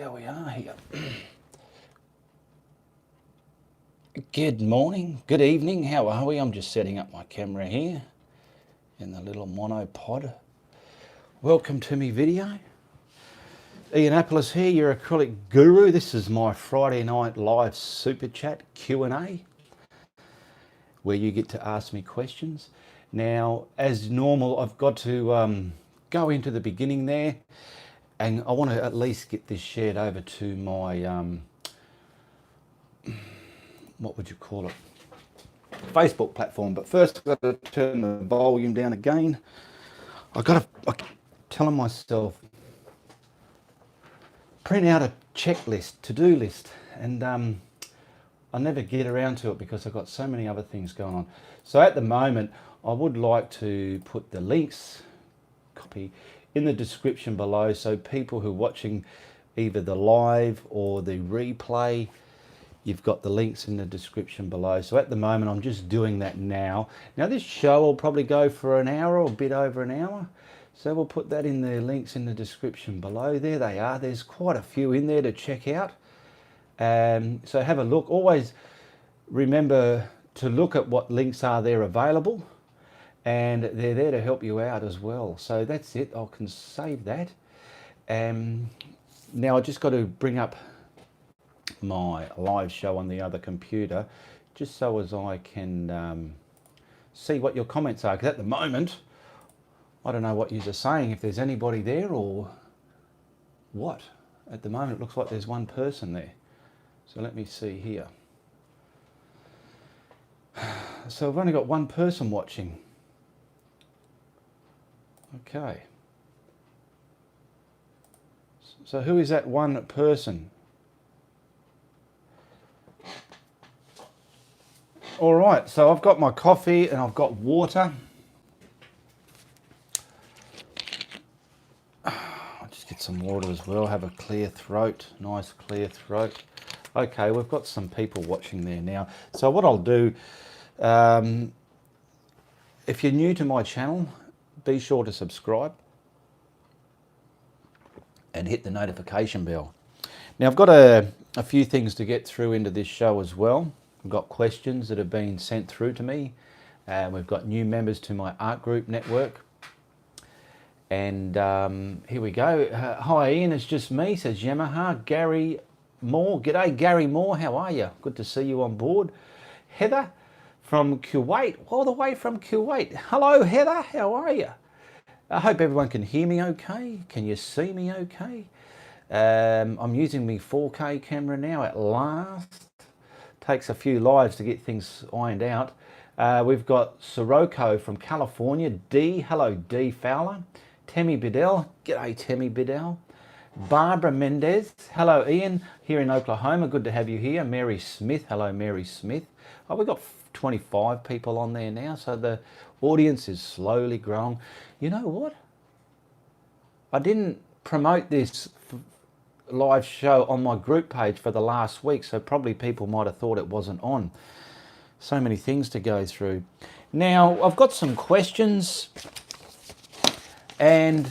how we are here. Good morning, good evening, how are we? I'm just setting up my camera here in the little monopod. Welcome to me video. Ianapolis here, your acrylic guru. This is my Friday night live super chat Q&A where you get to ask me questions. Now, as normal, I've got to go into the beginning there, and I want to at least get this shared over to my, what would you call it, Facebook platform. But first I've got to turn the volume down again. I'm telling myself, print out a checklist, to-do list, and I never get around to it because I've got so many other things going on. So at the moment, I would like to put the links, copy, in the description below, so people who are watching either the live or the replay, you've got the links in the description below. So at the moment, I'm just doing that now. Now this show will probably go for an hour or a bit over an hour. So we'll put that in the links in the description below. There they are. There's quite a few in there to check out. So have a look. Always remember to look at what links are there available, and they're there to help you out as well. So that's it. I can save that. Now I just got to bring up my live show on the other computer, just so as I can see what your comments are. Because at the moment, I don't know what you're saying, if there's anybody there or what. At the moment, it looks like there's one person there. So let me see here. So I've only got one person watching. Okay. So who is that one person? All right, so I've got my coffee and I've got water. I'll just get some water as well, have a clear throat, nice clear throat. Okay, we've got some people watching there now. So what I'll do, if you're new to my channel, be sure to subscribe and hit the notification bell. Now I've got a few things to get through into this show as well. We've got questions that have been sent through to me. We've got new members to my art group network. And here we go. Hi Ian, it's just me, says Yamaha. Gary Moore, g'day Gary Moore, how are you? Good to see you on board. Heather from Kuwait, all the way from Kuwait. Hello Heather, how are you? I hope everyone can hear me okay. Can you see me okay? I'm using my 4K camera now at last. Takes a few lives to get things ironed out. We've got Sirocco from California. D, hello D Fowler. Temi Biddell, g'day Temi Biddell. Barbara Mendez, hello Ian, here in Oklahoma, good to have you here. Mary Smith, hello Mary Smith. Oh, we've got 25 people on there now, so the audience is slowly growing. You know what? I didn't promote this live show on my group page for the last week, so probably people might have thought it wasn't on. So many things to go through. Now, I've got some questions, and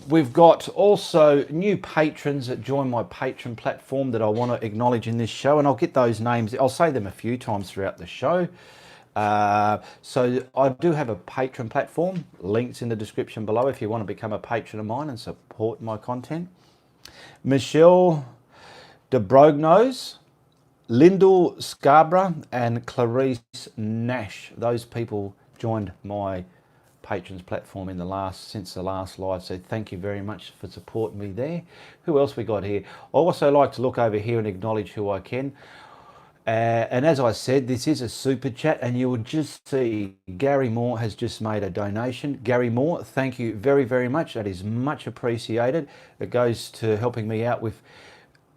we've got also new patrons that join my Patreon platform that I want to acknowledge in this show, and I'll get those names. I'll say them a few times throughout the show. So I do have a Patreon platform, links in the description below if you want to become a patron of mine and support my content. Michelle DeBrognos, Lyndall Scarborough, and Clarice Nash. Those people joined my patrons platform since the last live, so thank you very much for supporting me there. Who else we got here? I also like to look over here and acknowledge who I can. And as I said, this is a super chat, and you will just see Gary Moore has just made a donation. Gary Moore, thank you very, very much. That is much appreciated. It goes to helping me out with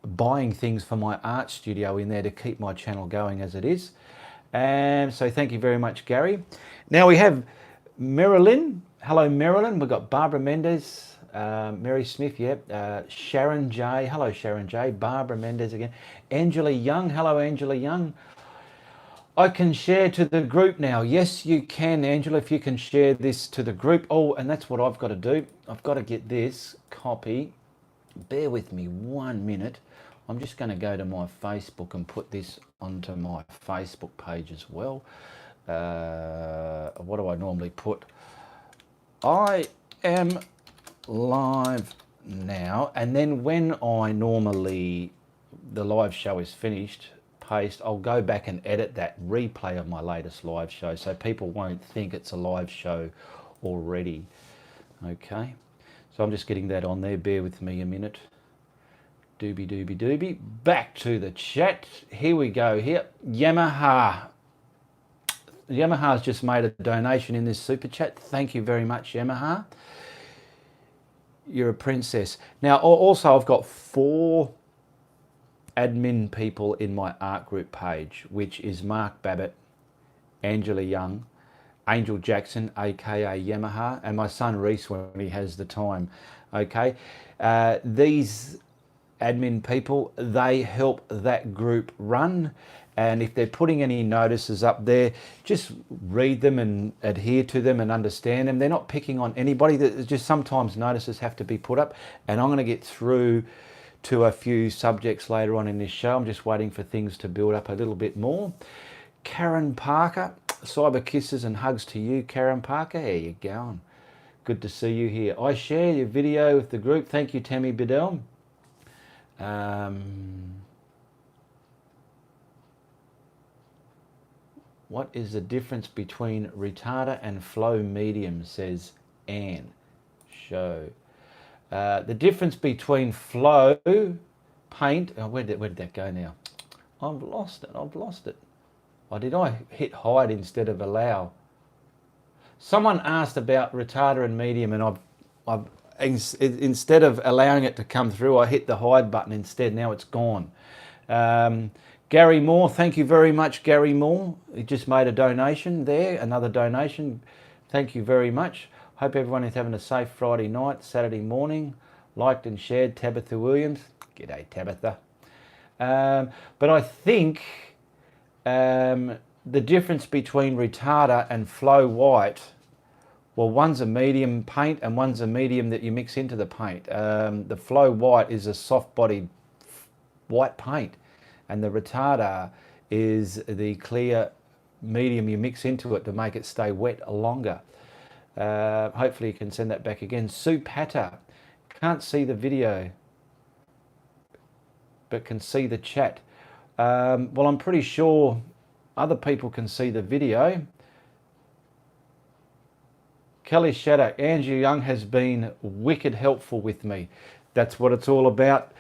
buying things for my art studio in there to keep my channel going as it is. And so thank you very much, Gary. Now we have Marilyn. Hello, Marilyn. We've got Barbara Mendez, Mary Smith, Sharon J. Hello, Sharon J. Barbara Mendez again. Angela Young. Hello, Angela Young. I can share to the group now. Yes, you can, Angela, if you can share this to the group. Oh, and that's what I've got to do. I've got to get this copy Bear with me 1 minute. I'm just going to go to my Facebook and put this onto my Facebook page as well. What do I normally put? I am live now, and then when I normally, the live show is finished, paste, I'll go back and edit that replay of my latest live show so people won't think it's a live show already. Okay, so I'm just getting that on there. Bear with me a minute. Doobie. Back to the chat. Here we go. Here, Yamaha's just made a donation in this super chat. Thank you very much, Yamaha. You're a princess. Now, also, I've got 4 admin people in my art group page, which is Mark Babbitt, Angela Young, Angel Jackson, aka Yamaha, and my son Reese when he has the time. Okay, these admin people, they help that group run, and if they're putting any notices up there, just read them and adhere to them and understand them. They're not picking on anybody. There's just sometimes notices have to be put up, and I'm going to get through to a few subjects later on in this show. I'm just waiting for things to build up a little bit more. Karen Parker, cyber kisses and hugs to you, Karen Parker. How you going? Good to see you here. I share your video with the group. Thank you, Tammy Bedell. What is the difference between retarder and flow medium, says Anne. Show. The difference between flow paint, oh, where did that go now? I've lost it. Oh, did I hit hide instead of allow? Someone asked about retarder and medium, and I've instead of allowing it to come through, I hit the hide button instead. Now it's gone. Gary Moore, thank you very much, Gary Moore. He just made a donation there, another donation. Thank you very much. Hope everyone is having a safe Friday night, Saturday morning. Liked and shared, Tabitha Williams. G'day, Tabitha. But I think the difference between retarder and flow white, well, one's a medium paint and one's a medium that you mix into the paint. The flow white is a soft-bodied white paint, and the retarder is the clear medium you mix into it to make it stay wet longer. Hopefully you can send that back again. Sue Patter, can't see the video, but can see the chat. Well, I'm pretty sure other people can see the video. Kelly Shattuck, Andrew Young has been wicked helpful with me. That's what it's all about.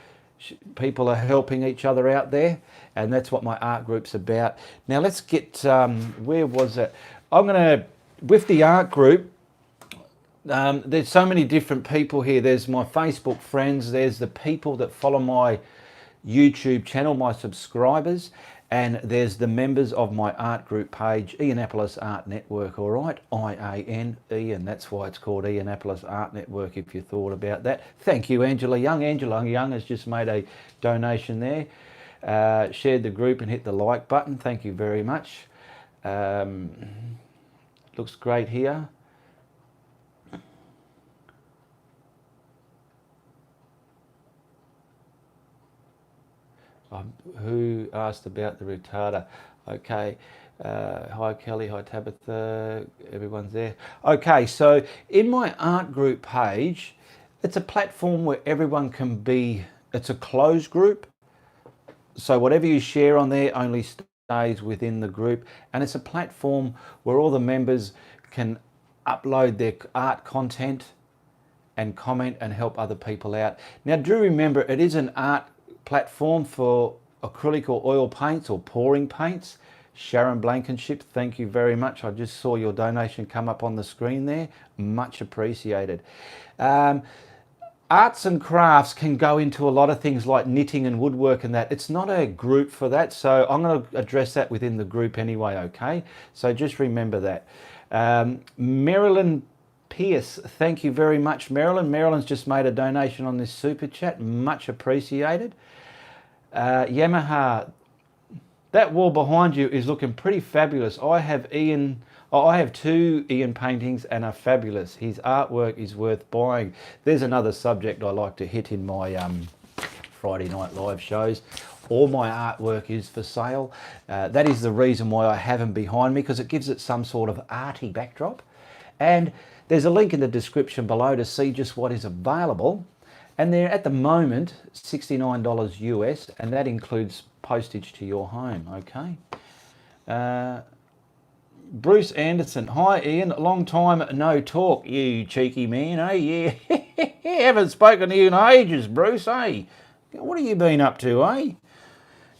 People are helping each other out there, and that's what my art group's about. Now let's get, where was it? I'm going to, with the art group, there's so many different people here. There's my Facebook friends, there's the people that follow my YouTube channel, my subscribers, and there's the members of my art group page, Ianapolis Art Network, all right? I-A-N-E, and that's why it's called Ianapolis Art Network, if you thought about that. Thank you, Angela Young. Angela Young has just made a donation there. Shared the group and hit the like button. Thank you very much. Looks great here. Who asked about the retarder? Okay, hi Kelly, hi Tabitha, everyone's there. Okay, so in my art group page, it's a platform where everyone can be, it's a closed group. So whatever you share on there only stays within the group, and it's a platform where all the members can upload their art content and comment and help other people out. Now do remember, it is an art platform for acrylic or oil paints or pouring paints. Sharon Blankenship, thank you very much. I just saw your donation come up on the screen there. Much appreciated. Arts and crafts can go into a lot of things like knitting and woodwork and that. It's not a group for that, so I'm going to address that within the group anyway, okay? So just remember that. Marilyn Pierce, thank you very much, Marilyn. Marilyn's just made a donation on this super chat. Much appreciated. Yamaha, that wall behind you is looking pretty fabulous. I have Ian Oh, I have 2 Ian paintings and are fabulous. His artwork is worth buying. There's another subject I like to hit in my Friday night live shows. All my artwork is for sale. That is the reason why I have them behind me, because it gives it some sort of arty backdrop. And there's a link in the description below to see just what is available. And they're at the moment $69 US, and that includes postage to your home, okay? Bruce Anderson, hi Ian, long time no talk, you cheeky man, eh? Yeah, haven't spoken to you in ages, Bruce, eh? What have you been up to, eh?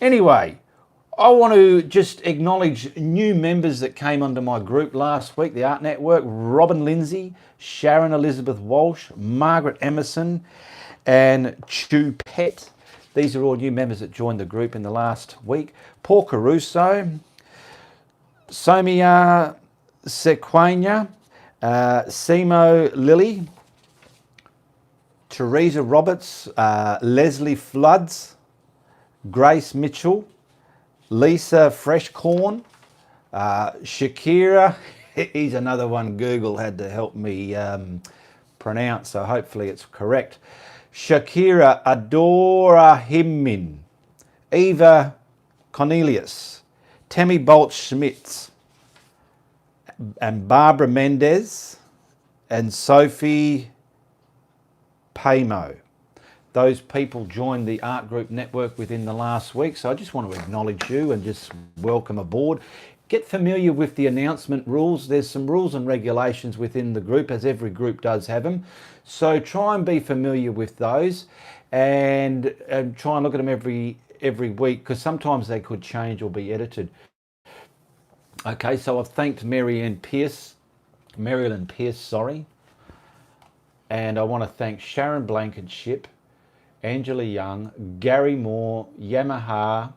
Anyway, I want to just acknowledge new members that came onto my group last week, the Art Network: Robin Lindsay, Sharon Elizabeth Walsh, Margaret Emerson, and Chu Pet. These are all new members that joined the group in the last week. Paul Caruso, Somia Sequania, Simo Lilly, Teresa Roberts, Leslie Floods, Grace Mitchell, Lisa Freshcorn, Shakira, he's another one Google had to help me pronounce, so hopefully it's correct. Shakira Adora Himmin, Eva Cornelius, Tammy Bolt Schmitz, and Barbara Mendez, and Sophie Paymo. Those people joined the Art Group Network within the last week, so I just want to acknowledge you and just welcome aboard. Get familiar with the announcement rules. There's some rules and regulations within the group, as every group does have them. So try and be familiar with those, and try and look at them every week, because sometimes they could change or be edited. Okay, so I've thanked Marilyn Pierce, and I want to thank Sharon Blankenship, Angela Young, Gary Moore, Yamaha,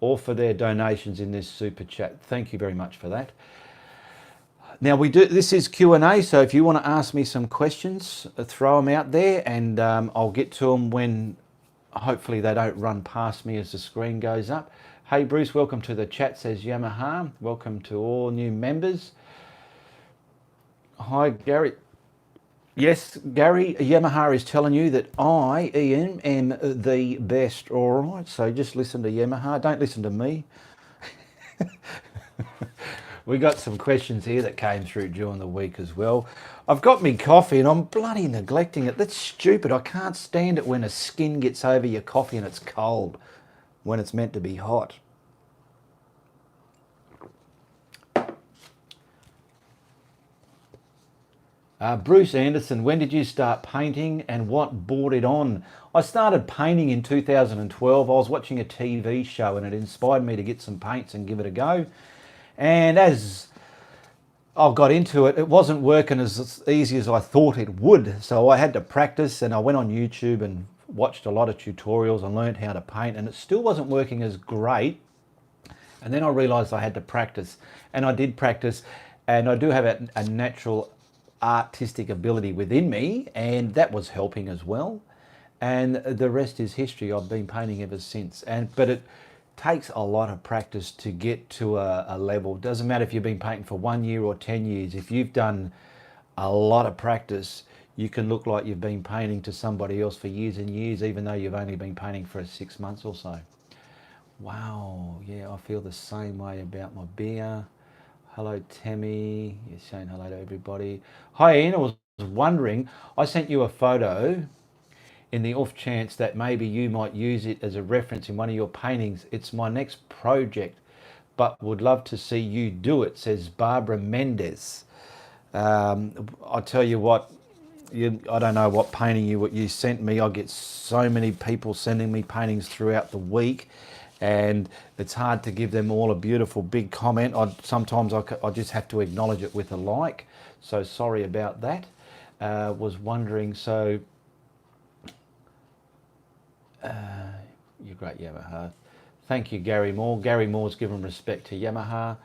all for their donations in this super chat. Thank you very much for that. Now this is Q&A, so if you want to ask me some questions, throw them out there, and I'll get to them when hopefully they don't run past me as the screen goes up. Hey Bruce, welcome to the chat, says Yamaha. Welcome to all new members. Hi Gary. Yes, Gary, Yamaha is telling you that I, Ian, am the best, all right? So just listen to Yamaha, don't listen to me. We got some questions here that came through during the week as well. I've got me coffee and I'm bloody neglecting it. That's stupid. I can't stand it when a skin gets over your coffee and it's cold when it's meant to be hot. Bruce Anderson, when did you start painting and what brought it on? I started painting in 2012. I was watching a TV show and it inspired me to get some paints and give it a go. And as I got into it, it wasn't working as easy as I thought it would. So I had to practice, and I went on YouTube and watched a lot of tutorials and learned how to paint, and it still wasn't working as great. And then I realized I had to practice, and I did practice, and I do have a natural artistic ability within me, and that was helping as well. And the rest is history. I've been painting ever since. But it takes a lot of practice to get to a level. Doesn't matter if you've been painting for 1 year or 10 years. If you've done a lot of practice, you can look like you've been painting to somebody else for years and years, even though you've only been painting for 6 months or so. Wow, yeah, I feel the same way about my beer. Hello, Tammy. You're saying hello to everybody. Hi, Ian. I was wondering, I sent you a photo in the off chance that maybe you might use it as a reference in one of your paintings. It's my next project, but would love to see you do it, says Barbara Mendez. I'll tell you what, I don't know what painting you sent me. I get so many people sending me paintings throughout the week, and it's hard to give them all a beautiful big comment. Sometimes I just have to acknowledge it with a like, so sorry about that. Was wondering, so you're great, Yamaha. Thank you, Gary Moore. Gary Moore's given respect to Yamaha.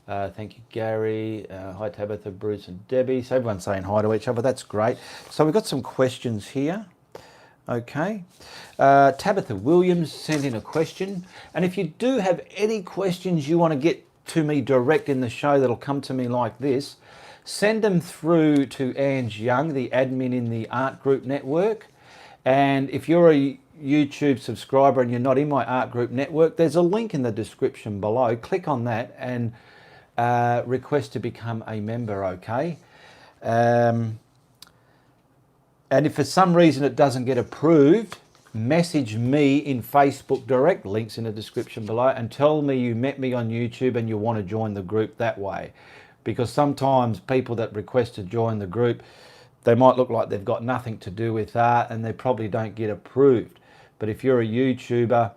Thank you, Gary. Hi, Tabitha, Bruce, and Debbie. So everyone's saying hi to each other. That's great. So we've got some questions here. Okay. Tabitha Williams sent in a question. And if you do have any questions you want to get to me direct in the show that'll come to me like this, send them through to Ange Young, the admin in the Art Group Network. And if you're a YouTube subscriber and you're not in my Art Group Network, there's a link in the description below. Click on that and request to become a member, okay? And if for some reason it doesn't get approved, message me in Facebook direct, links in the description below, and tell me you met me on YouTube and you want to join the group that way. Because sometimes people that request to join the group, they might look like they've got nothing to do with art and they probably don't get approved. But if you're a YouTuber,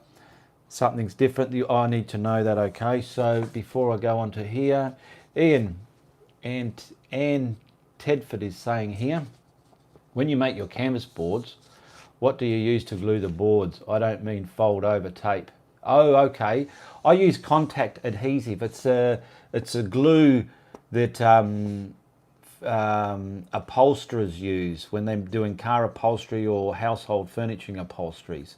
something's different. I need to know that, okay? So before I go on to here, Ian and Anne Tedford is saying here, when you make your canvas boards, what do you use to glue the boards? I don't mean fold over tape. Oh, okay. I use contact adhesive. It's a glue that upholsterers use when they're doing car upholstery or household furniture upholsteries.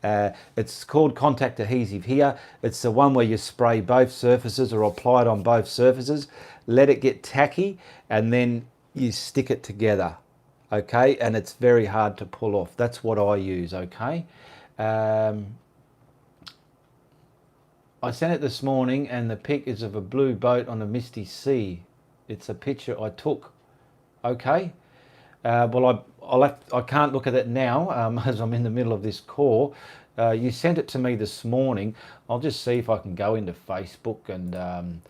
It's called contact adhesive here. It's the one where you spray both surfaces or apply it on both surfaces, let it get tacky, and then you stick it together, okay? And it's very hard to pull off. That's what I use, okay? I sent it this morning and the pic is of a blue boat on a misty sea. It's a picture I took, okay? Well, I can't look at it now as I'm in the middle of this call. You sent it to me this morning. I'll just see if I can go into Facebook and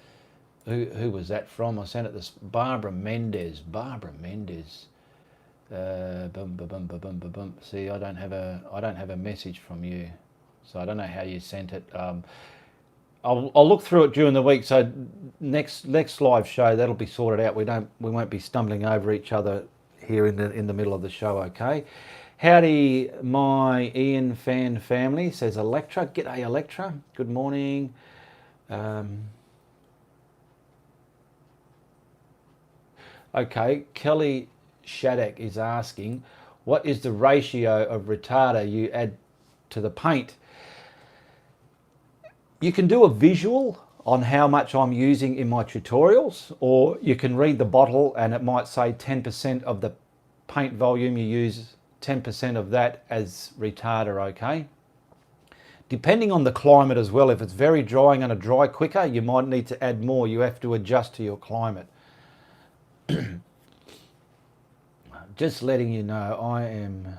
who was that from? I sent it this Barbara Mendez. Barbara Mendez. See, I don't have a message from you, so I don't know how you sent it. I'll look through it during the week. So next live show that'll be sorted out. We won't be stumbling over each other here in the middle of the show. Okay. Howdy, my Ian fan family, says Electra. G'day, Electra. Good morning. Okay, Kelly Shattuck is asking, what is the ratio of retarder you add to the paint? You can do a visual on how much I'm using in my tutorials, or you can read the bottle and it might say 10% of the paint volume you use, 10% of that as retarder, okay? Depending on the climate as well, if it's very dry and going to dry quicker, you might need to add more. You have to adjust to your climate. Just letting you know, I am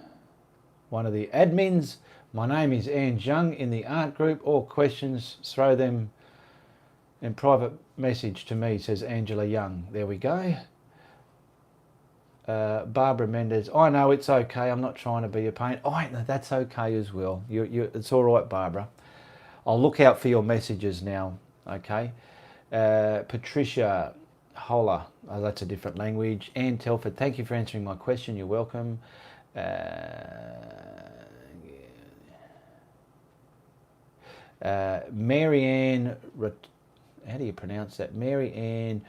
one of the admins. My name is Ange Young in the art group. All questions, throw them in private message to me, says Angela Young. There we go. Barbara Mendez, I know it's okay. I'm not trying to be a pain. Oh, that's okay as well. It's all right, Barbara. I'll look out for your messages now, okay? Patricia Holler, oh, that's a different language. Anne Telford, thank you for answering my question. You're welcome. Mary Ann, how do you pronounce that? Mary Ann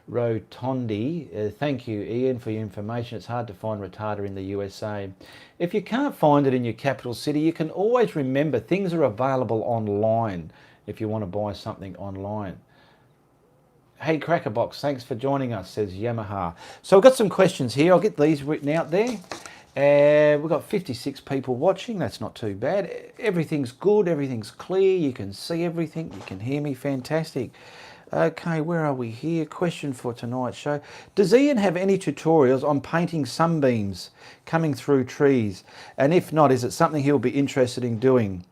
Rotondi, thank you, Ian, for your information. It's hard to find retarder in the USA. If you can't find it in your capital city, you can always remember things are available online if you want to buy something online. Hey Crackerbox, thanks for joining us, says Yamaha. So I've got some questions here. I'll get these written out there. We've got 56 people watching. That's not too bad. Everything's good. Everything's clear. You can see everything. You can hear me. Fantastic. Okay, where are we here? Question for tonight's show. Does Ian have any tutorials on painting sunbeams coming through trees? And if not, is it something he'll be interested in doing?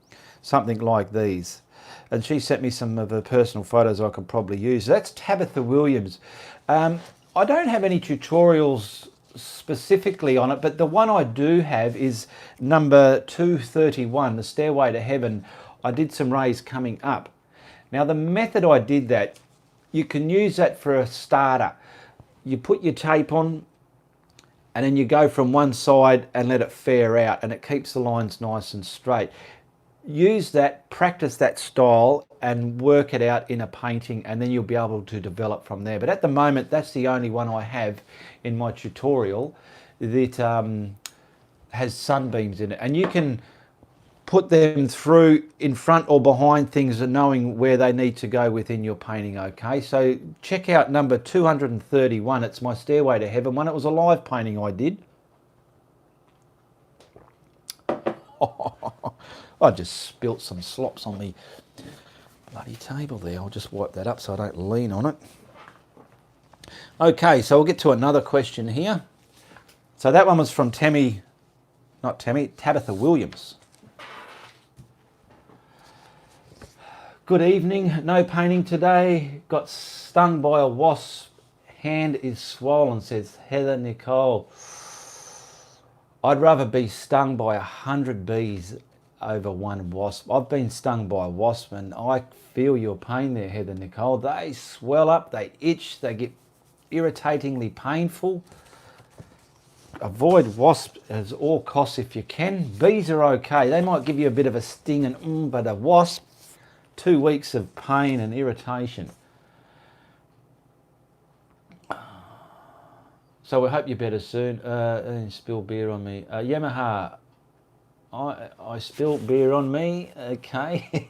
Something like these. And she sent me some of her personal photos I could probably use. That's Tabitha Williams. I don't have any tutorials specifically on it, but the one I do have is number 231, the Stairway to Heaven. I did some rays coming up. Now the method I did that, you can use that for a starter. You put your tape on and then you go from one side and let it fare out, and it keeps the lines nice and straight. Use that, practice that style and work it out in a painting, and then you'll be able to develop from there. But at the moment, that's the only one I have in my tutorial that has sunbeams in it. And you can put them through in front or behind things and knowing where they need to go within your painting, okay? So check out number 231. It's my Stairway to Heaven one. It was a live painting I did. I just spilt some slops on me bloody table there. I'll just wipe that up so I don't lean on it. Okay, so we'll get to another question here. So that one was from Tabitha Williams. Good evening. No painting today. Got stung by a wasp. Hand is swollen, says Heather Nicole. I'd rather be stung by 100 bees over one wasp. I've been stung by a wasp and I feel your pain there, Heather Nicole. They swell up, they itch, they get irritatingly painful. Avoid wasps at all costs if you can. Bees are okay. They might give you a bit of a sting and but a wasp, 2 weeks of pain and irritation. So we hope you're better soon. Spill beer on me. Yamaha, I spilled beer on me. Okay.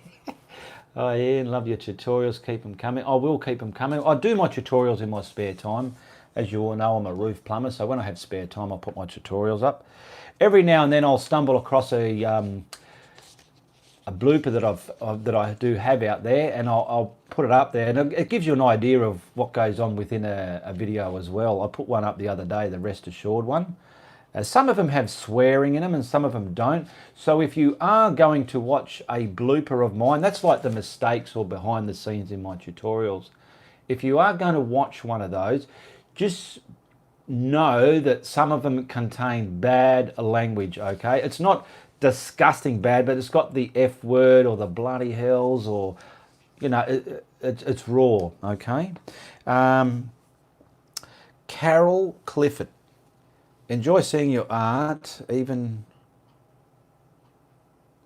Oh, Ian, love your tutorials. Keep them coming. I will keep them coming. I do my tutorials in my spare time. As you all know, I'm a roof plumber, so when I have spare time, I'll put my tutorials up. Every now and then, I'll stumble across a blooper that I do have out there, and I'll put it up there, and it gives you an idea of what goes on within a video as well. I put one up the other day, the Rest Assured one. Some of them have swearing in them and some of them don't. So if you are going to watch a blooper of mine, that's like the mistakes or behind the scenes in my tutorials. If you are going to watch one of those, just know that some of them contain bad language, okay? It's not disgusting bad, but it's got the F word or the bloody hells or, you know, it's raw, okay? Carol Clifford. Enjoy seeing your art, even...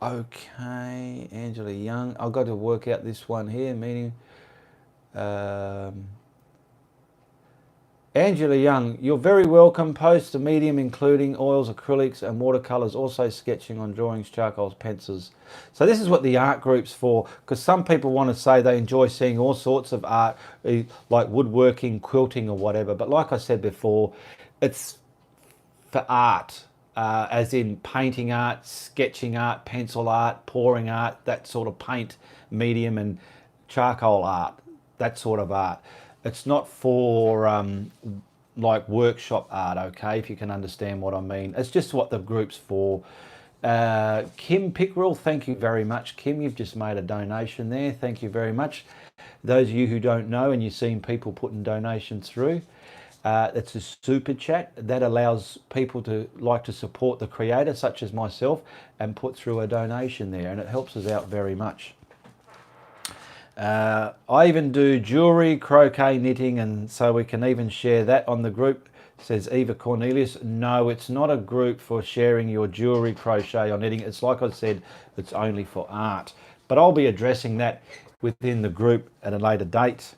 Okay, Angela Young. I've got to work out this one here, meaning... Angela Young, you're very welcome. Post a medium including oils, acrylics and watercolours, also sketching on drawings, charcoals, pencils. So this is what the art group's for, because some people want to say they enjoy seeing all sorts of art, like woodworking, quilting or whatever. But like I said before, it's for art, as in painting art, sketching art, pencil art, pouring art, that sort of paint medium, and charcoal art, that sort of art. It's not for like workshop art, okay, if you can understand what I mean. It's just what the group's for. Kim Pickrell, thank you very much. Kim, you've just made a donation there. Thank you very much. Those of you who don't know and you've seen people putting donations through, that's a super chat. That allows people to like to support the creator, such as myself, and put through a donation there, and it helps us out very much. I even do jewelry, croquet, knitting, and so we can even share that on the group, says Eva Cornelius. No, it's not a group for sharing your jewelry, crochet or knitting. It's like I said, it's only for art. But I'll be addressing that within the group at a later date.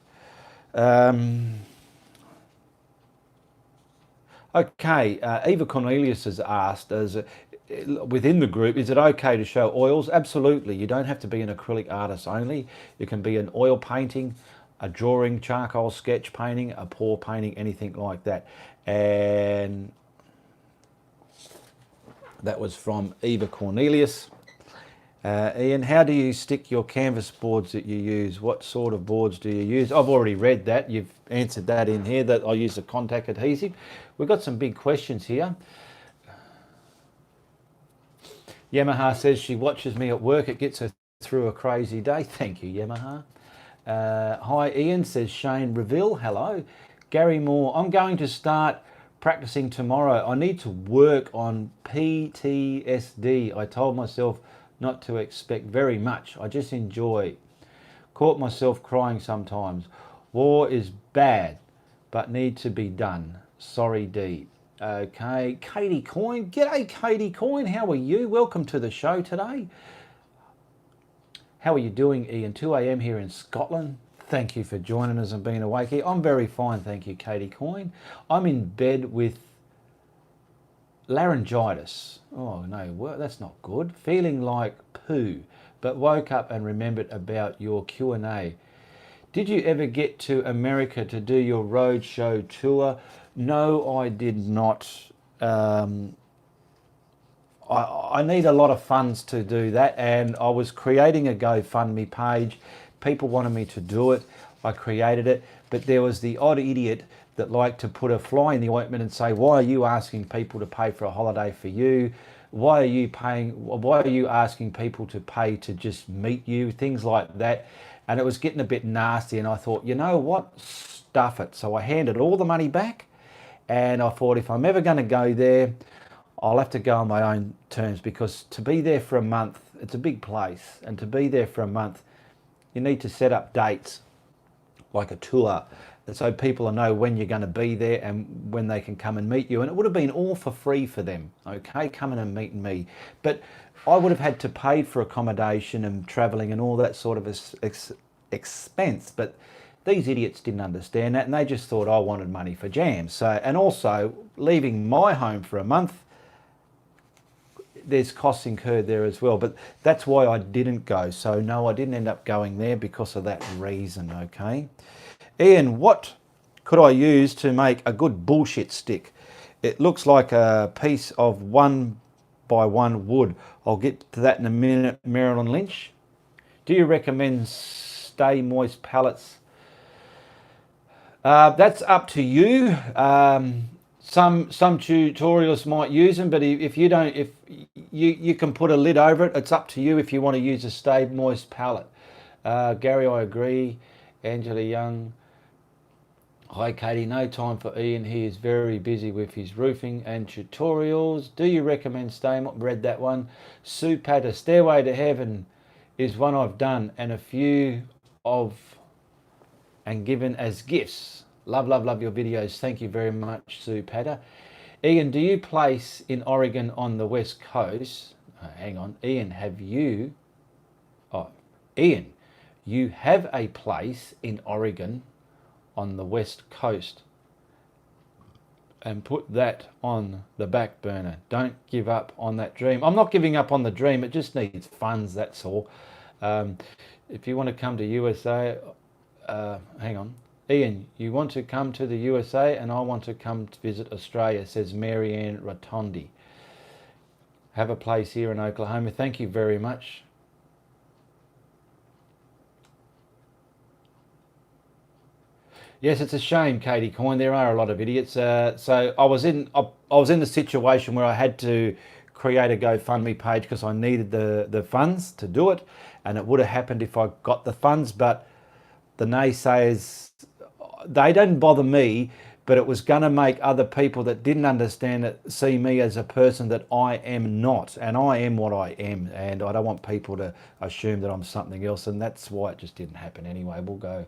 Okay, Eva Cornelius has asked, within the group, is it okay to show oils? Absolutely. You don't have to be an acrylic artist only. You can be an oil painting, a drawing, charcoal sketch painting, a pour painting, anything like that. And that was from Eva Cornelius. Ian, how do you stick your canvas boards that you use? What sort of boards do you use? I've already read that. You've answered that in here, that I use a contact adhesive. We've got some big questions here. Yamaha says she watches me at work. It gets her through a crazy day. Thank you, Yamaha. Hi, Ian, says Shane Reville. Hello. Gary Moore, I'm going to start practicing tomorrow. I need to work on PTSD. I told myself not to expect very much. I just enjoy. Caught myself crying sometimes. War is bad, but need to be done. Sorry, D. Okay, Katie Coyne. G'day, Katie Coyne. How are you? Welcome to the show today. How are you doing, Ian? 2 a.m. here in Scotland. Thank you for joining us and being awake here. I'm very fine, thank you, Katie Coyne. I'm in bed with Laryngitis. Oh no, that's not good. Feeling like poo, but woke up and remembered about your Q&A. Did you ever get to America to do your roadshow tour? No, I did not. I need a lot of funds to do that, and I was creating a GoFundMe page. People wanted me to do it. I created it, but there was the odd idiot that liked to put a fly in the ointment and say, why are you asking people to pay for a holiday for you? Why are you asking people to pay to just meet you? Things like that. And it was getting a bit nasty, and I thought, you know what? Stuff it. So I handed all the money back, and I thought, if I'm ever going to go there, I'll have to go on my own terms, because to be there for a month, it's a big place, and to be there for a month, you need to set up dates like a tour, and so people know when you're going to be there and when they can come and meet you. And it would have been all for free for them, okay, coming and meeting me. But I would have had to pay for accommodation and travelling and all that sort of expense. But these idiots didn't understand that, and they just thought I wanted money for jams. So, and also leaving my home for a month, there's costs incurred there as well. But that's why I didn't go. So no, I didn't end up going there because of that reason, okay? Ian, what could I use to make a good bullshit stick? It looks like a piece of 1x1 wood. I'll get to that in a minute. Marilyn Lynch. Do you recommend Stay Moist pallets? That's up to you. Some tutorials might use them, but if you don't, if you can put a lid over it. It's up to you if you want to use a Stay Moist pallet. Gary, I agree. Angela Young. Hi Katie, no time for Ian. He is very busy with his roofing and tutorials. Do you recommend Stay Moist? Read that one. Sue Patter, Stairway to Heaven is one I've done, and a few of and given as gifts. Love your videos. Thank you very much, Sue Patter. Ian, do you place in Oregon on the West Coast? Hang on. Ian, Ian, you have a place in Oregon on the West Coast, and put that on the back burner. Don't give up on that dream. I'm not giving up on the dream. It just needs funds, that's all. If you want to come to USA, hang on. Ian, you want to come to the USA and I want to come to visit Australia, says Marianne Rotondi. Have a place here in Oklahoma. Thank you very much. Yes, it's a shame, Katie Coyne. There are a lot of idiots. So I was in the situation where I had to create a GoFundMe page because I needed the funds to do it, and it would have happened if I got the funds. But the naysayers, they didn't bother me, but it was going to make other people that didn't understand it see me as a person that I am not, and I am what I am, and I don't want people to assume that I'm something else, and that's why it just didn't happen anyway. We'll go.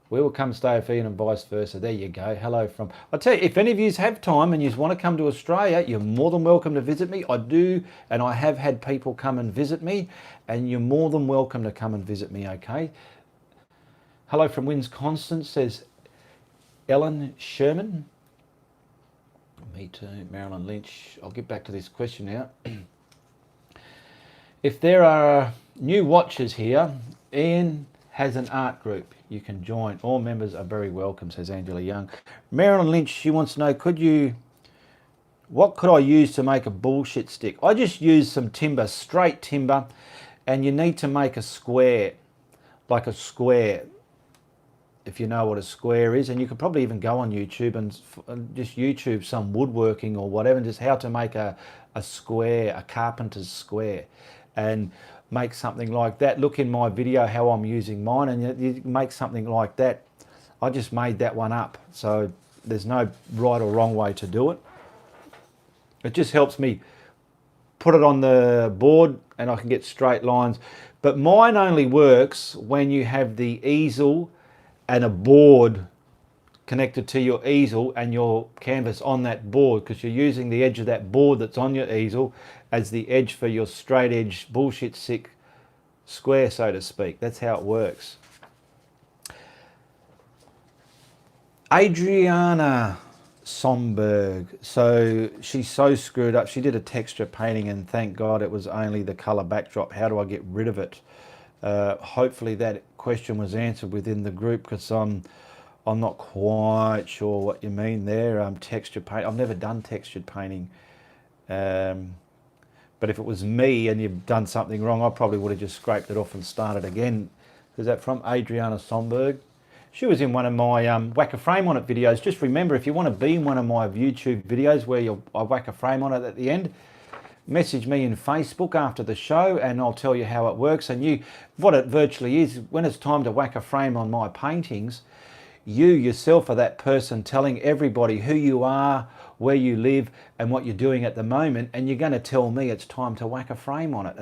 We will come stay with Ian and vice versa. There you go. Hello from... I tell you, if any of you have time and you want to come to Australia, you're more than welcome to visit me. I do, and I have had people come and visit me, and you're more than welcome to come and visit me, okay? Hello from Wisconsin, says Ellen Sherman. Me too, Marilyn Lynch. I'll get back to this question now. If there are new watchers here, Ian has an art group. You can join. All members are very welcome, says Angela Young. Marilyn Lynch, she wants to know, what could I use to make a bullshit stick? I just use some timber, straight timber, and you need to make a square, like a square, if you know what a square is. And you could probably even go on YouTube and just YouTube some woodworking or whatever, and just how to make a square, a carpenter's square, and make something like that. Look in my video how I'm using mine, and you make something like that. I just made that one up, so there's no right or wrong way to do it. It just helps me put it on the board and I can get straight lines. But mine only works when you have the easel and a board connected to your easel and your canvas on that board, because you're using the edge of that board that's on your easel as the edge for your straight edge bullshit stick square, so to speak. That's how it works. Adriana Somberg. So she's so screwed up. She did a texture painting and thank God it was only the color backdrop. How do I get rid of it? Hopefully that question was answered within the group, because I'm not quite sure what you mean there. Texture paint. I've never done textured painting. But if it was me and you've done something wrong, I probably would have just scraped it off and started again. Is that from Adriana Somberg? She was in one of my whack a frame on it videos. Just remember, if you want to be in one of my YouTube videos where I whack a frame on it at the end, message me in Facebook after the show and I'll tell you how it works. And what it virtually is, when it's time to whack a frame on my paintings, you yourself are that person telling everybody who you are, where you live and what you're doing at the moment, and you're going to tell me it's time to whack a frame on it.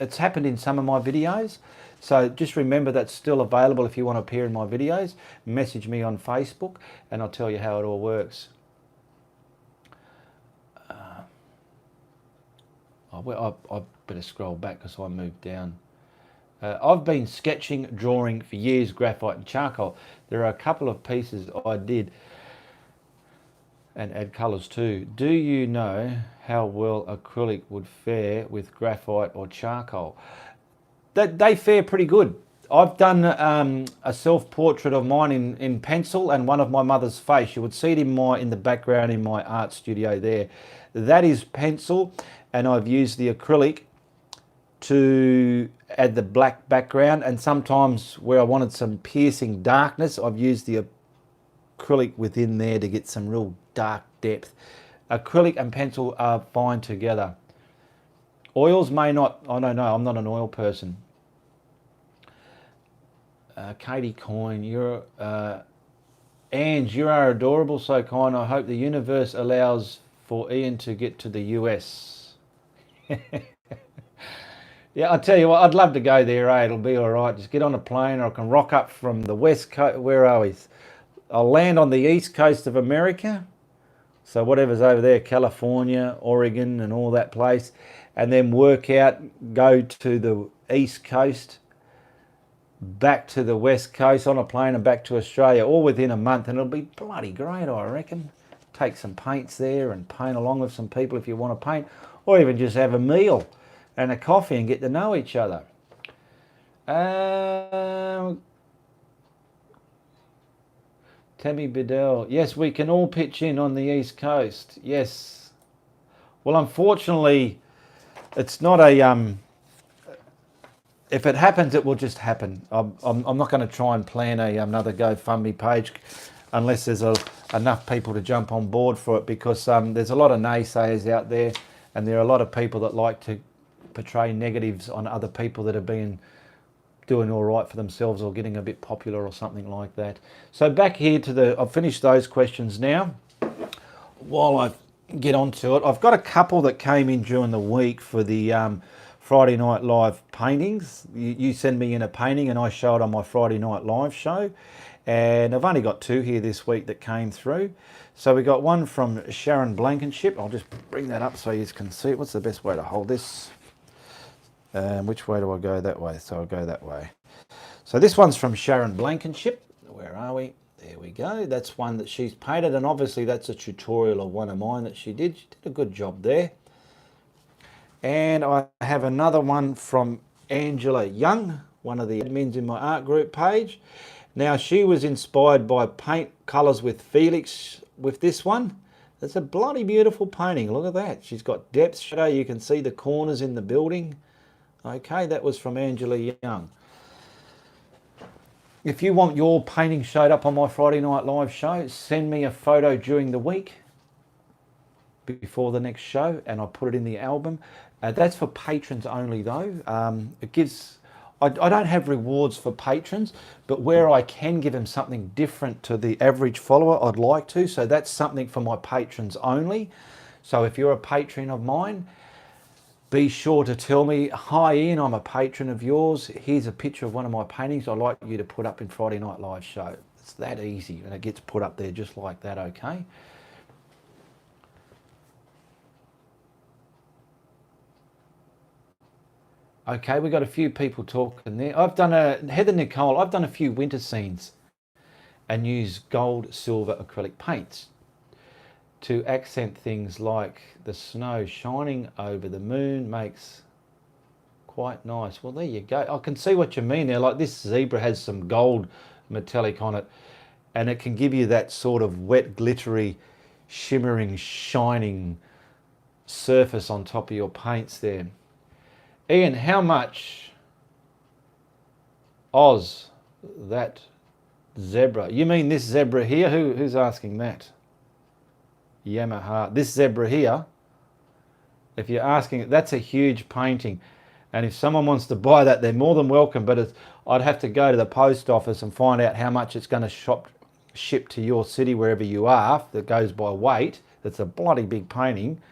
It's happened in some of my videos. So just remember that's still available if you want to appear in my videos. Message me on Facebook and I'll tell you how it all works. I better scroll back because I moved down. I've been sketching, drawing for years, graphite and charcoal. There are a couple of pieces I did and add colours too. Do you know how well acrylic would fare with graphite or charcoal? They fare pretty good. I've done a self-portrait of mine in pencil and one of my mother's face. You would see it in the background in my art studio there. That is pencil, and I've used the acrylic to add the black background, and sometimes where I wanted some piercing darkness, I've used the acrylic within there to get some real dark depth. Acrylic and pencil are fine together. Oils may not, I don't know, I'm not an oil person. Katie Coyne, Ange, you are adorable, so kind. I hope the universe allows for Ian to get to the US. Yeah, I'll tell you what, I'd love to go there, eh? It'll be all right. Just get on a plane, or I can rock up from the west coast. Where are we? I'll land on the east coast of America. So whatever's over there, California, Oregon, and all that place. And then work out, go to the east coast, back to the west coast on a plane and back to Australia, all within a month. And it'll be bloody great, I reckon. Take some paints there and paint along with some people if you want to paint. Or even just have a meal and a coffee and get to know each other. Tammy Bedell. Yes, we can all pitch in on the East Coast. Yes. Well, unfortunately, it's not a... if it happens, it will just happen. I'm not going to try and plan another GoFundMe page unless there's enough people to jump on board for it, because there's a lot of naysayers out there, and there are a lot of people that like to portray negatives on other people that have been doing all right for themselves or getting a bit popular or something like that. So back here to I've finished those questions now. While I get onto it, I've got a couple that came in during the week for the Friday Night Live paintings. You send me in a painting and I show it on my Friday Night Live show. And I've only got two here this week that came through. So we got one from Sharon Blankenship. I'll just bring that up so you can see it. What's the best way to hold this? Which way do I go? That way. So I'll go that way. So this one's from Sharon Blankenship. Where are we? There we go. That's one that she's painted, and obviously that's a tutorial of one of mine that she did. She did a good job there. And I have another one from Angela Young, one of the admins in my art group page. Now, she was inspired by paint colours with Felix with this one. It's a bloody beautiful painting. Look at that. She's got depth shadow. You can see the corners in the building. Okay, that was from Angela Young. If you want your painting showed up on my Friday Night Live show, send me a photo during the week before the next show and I'll put it in the album. That's for patrons only though. It gives... I don't have rewards for patrons, but where I can give them something different to the average follower, I'd like to. So that's something for my patrons only. So if you're a patron of mine, be sure to tell me, hi Ian, I'm a patron of yours. Here's a picture of one of my paintings I'd like you to put up in Friday Night Live show. It's that easy, and it gets put up there just like that, okay? Okay, we got a few people talking there. Heather Nicole, I've done a few winter scenes. and use gold, silver, acrylic paints to accent things like the snow shining over the moon makes quite nice. Well, there you go. I can see what you mean there. Like this zebra has some gold metallic on it, and it can give you that sort of wet, glittery, shimmering, shining surface on top of your paints there. Ian, how much Oz that zebra? You mean this zebra here? Who's asking that? Yamaha. This zebra here, if you're asking, that's a huge painting. And if someone wants to buy that, they're more than welcome, but I'd have to go to the post office and find out how much it's going to ship to your city, wherever you are, that goes by weight. That's a bloody big painting,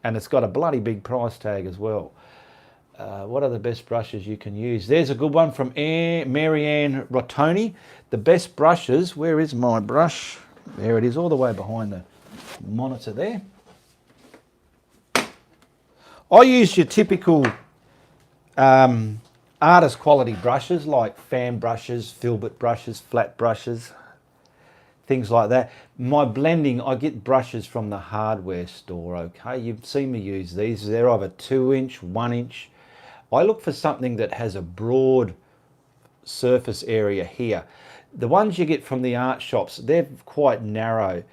and it's got a bloody big price tag as well. What are the best brushes you can use? There's a good one from Marianne Rottoni. The best brushes, where is my brush? There it is, all the way behind the monitor there. I use your typical artist quality brushes like fan brushes, filbert brushes, flat brushes, things like that. My blending, I get brushes from the hardware store, okay? You've seen me use these. They're either 2-inch, 1-inch. I look for something that has a broad surface area here. The ones you get from the art shops, they're quite narrow.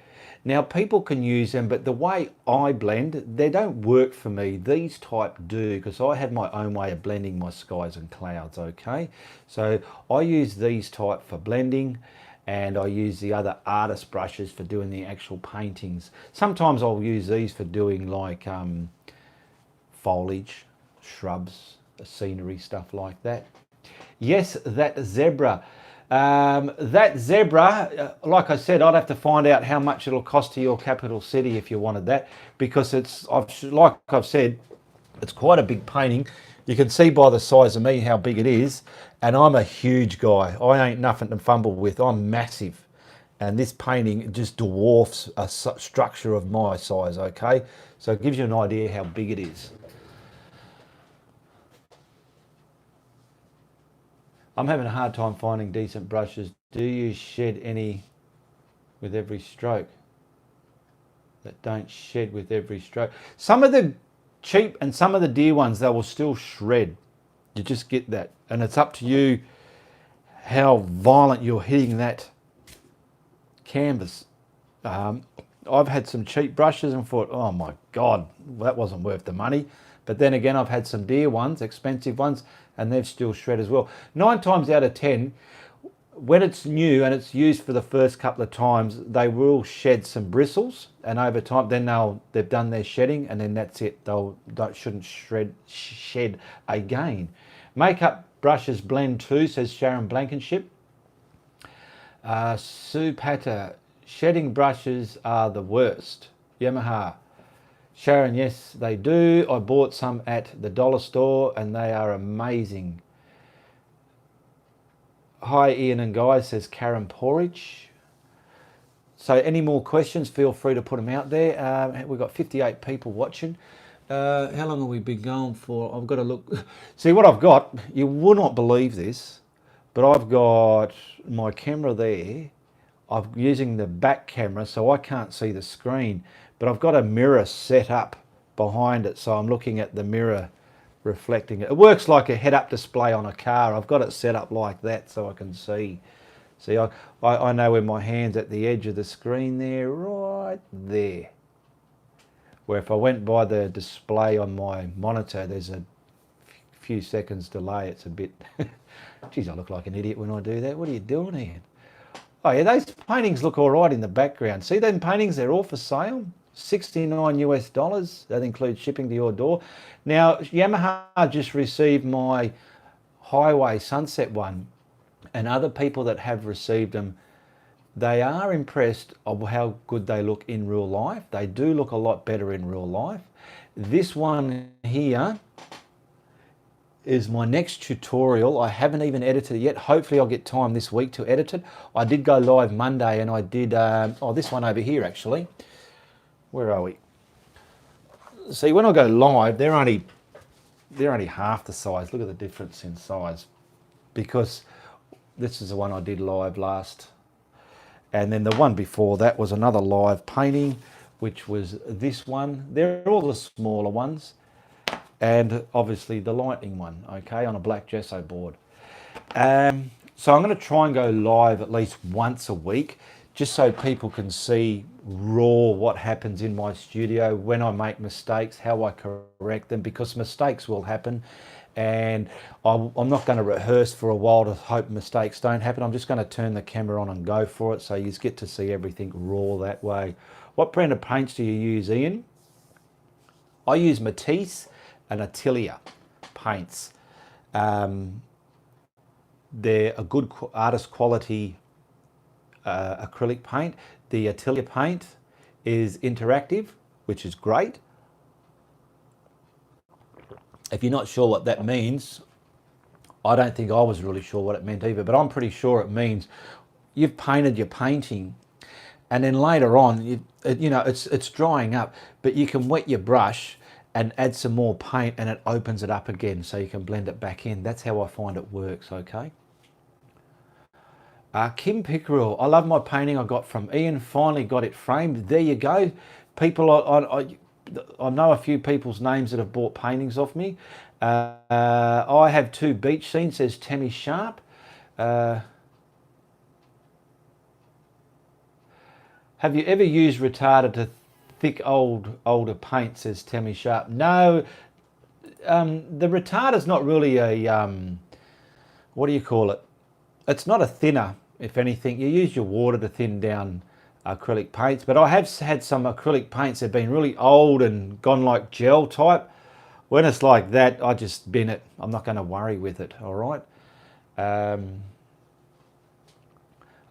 Now people can use them, but the way I blend, they don't work for me. These type do, because I have my own way of blending my skies and clouds, okay? So I use these type for blending, and I use the other artist brushes for doing the actual paintings. Sometimes I'll use these for doing like foliage, shrubs, scenery, stuff like that. Yes, that zebra. That zebra, like I said, I'd have to find out how much it'll cost to your capital city if you wanted that, because like I've said, it's quite a big painting. You can see by the size of me how big it is, and I'm a huge guy. I ain't nothing to fumble with. I'm massive, and this painting just dwarfs a structure of my size, okay? So it gives you an idea how big it is. I'm having a hard time finding decent brushes. Do you shed any with every stroke? That don't shed with every stroke. Some of the cheap and some of the dear ones, they will still shred. You just get that. And it's up to you how violent you're hitting that canvas. I've had some cheap brushes and thought, oh my God, that wasn't worth the money. But then again, I've had some dear ones, expensive ones, and they've still shred as well. 9 times out of 10, when it's new and it's used for the first couple of times, they will shed some bristles, and over time, then they've done their shedding, and then that's it. Shouldn't shed again. Makeup brushes blend too, says Sharon Blankenship. Sue Patter, shedding brushes are the worst. Yamaha. Sharon, yes, they do. I bought some at the dollar store and they are amazing. Hi, Ian and guys, says Karen Porridge. So any more questions, feel free to put them out there. We've got 58 people watching. How long have we been going for? I've got to look. See what I've got, you will not believe this, but I've got my camera there. I'm using the back camera, so I can't see the screen, but I've got a mirror set up behind it, so I'm looking at the mirror reflecting it. It works like a head-up display on a car. I've got it set up like that so I can see. See, I know where my hand's at the edge of the screen there, right there. Where if I went by the display on my monitor, there's a few seconds delay. It's a bit... Geez, I look like an idiot when I do that. What are you doing here? Oh yeah, those paintings look all right in the background. See them paintings, they're all for sale. $69 US. That includes shipping to your door. Now, Yamaha just received my Highway Sunset one, and other people that have received them, they are impressed of how good they look in real life. They do look a lot better in real life. This one here is my next tutorial. I haven't even edited it yet. Hopefully I'll get time this week to edit it. I did go live Monday and I did, this one over here actually. Where are we? See, when I go live, they're only half the size. Look at the difference in size. Because this is the one I did live last. And then the one before that was another live painting, which was this one. They're all the smaller ones. And obviously the lightning one, okay, on a black gesso board. So I'm going to try and go live at least once a week, just so people can see raw what happens in my studio when I make mistakes, how I correct them, because mistakes will happen. And I'm not going to rehearse for a while to hope mistakes don't happen. I'm just going to turn the camera on and go for it, so you get to see everything raw that way. What brand of paints do you use, Ian? I use Matisse and Atelier paints. They're a good artist quality acrylic paint. The Atelier paint is interactive, which is great. If you're not sure what that means, I don't think I was really sure what it meant either, but I'm pretty sure it means you've painted your painting and then later on, it's drying up, but you can wet your brush and add some more paint and it opens it up again so you can blend it back in. That's how I find it works, okay? Kim Pickerel, I love my painting I got from Ian, finally got it framed. There you go. People, I know a few people's names that have bought paintings off me. I have 2 beach scenes, says Tammy Sharp. Have you ever used retarder to thick older paint, says Tammy Sharp? No, the retarder's not really a, what do you call it? It's not a thinner, if anything. You use your water to thin down acrylic paints, but I have had some acrylic paints that have been really old and gone like gel type. When it's like that, I just bin it. I'm not going to worry with it, all right?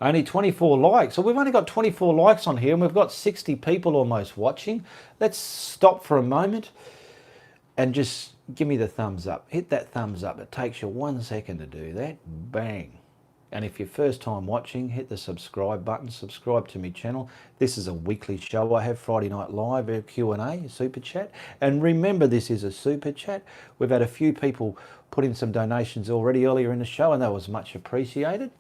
Only 24 likes. So we've only got 24 likes on here and we've got 60 people almost watching. Let's stop for a moment and just give me the thumbs up. Hit that thumbs up. It takes you 1 second to do that. Bang. And if you're first time watching, hit the subscribe button, subscribe to my channel. This is a weekly show I have, Friday Night Live, a Q&A, a super chat. And remember, this is a super chat. We've had a few people put in some donations already earlier in the show, and that was much appreciated.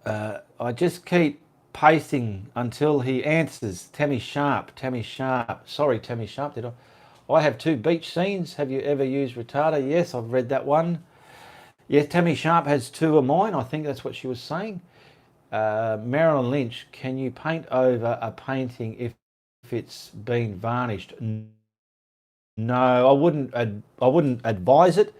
I just keep pasting until he answers. Tammy Sharp. Sorry, Tammy Sharp, did I have 2 beach scenes. Have you ever used retarder? Yes, I've read that one. Yeah, Tammy Sharp has 2 of mine. I think that's what she was saying. Marilyn Lynch, can you paint over a painting if it's been varnished? No, I wouldn't advise it.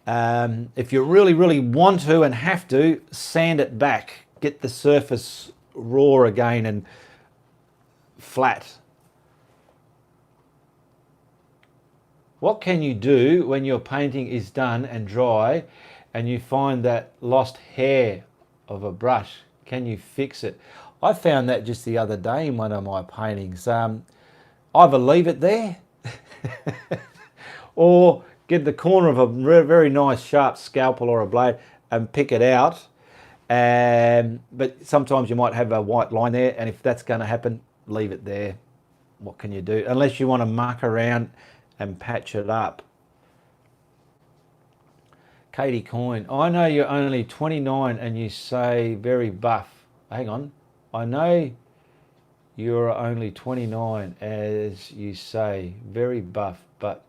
If you really want to and have to, sand it back. Get the surface raw again and flat. What can you do when your painting is done and dry and you find that lost hair of a brush? Can you fix it? I found that just the other day in one of my paintings. Either leave it there or get the corner of a very nice sharp scalpel or a blade and pick it out. But sometimes you might have a white line there, and if that's going to happen, leave it there. What can you do? Unless you want to muck around and patch it up. Katie Coyne, I know you're only 29 and you say very buff. Hang on. I know you're only 29 as you say very buff, but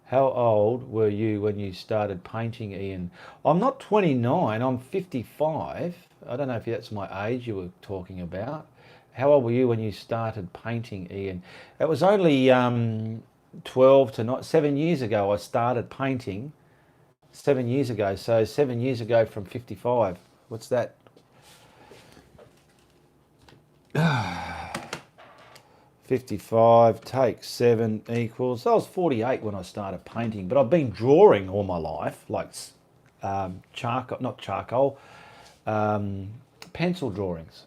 how old were you when you started painting, Ian? I'm not 29, I'm 55. I don't know if that's my age you were talking about. How old were you when you started painting, Ian? It was only 12 to not 7 years ago I started painting. 7 years ago, so 7 years ago from 55. What's that? 55 take 7 equals, I was 48 when I started painting, but I've been drawing all my life, like charcoal, not charcoal, pencil drawings.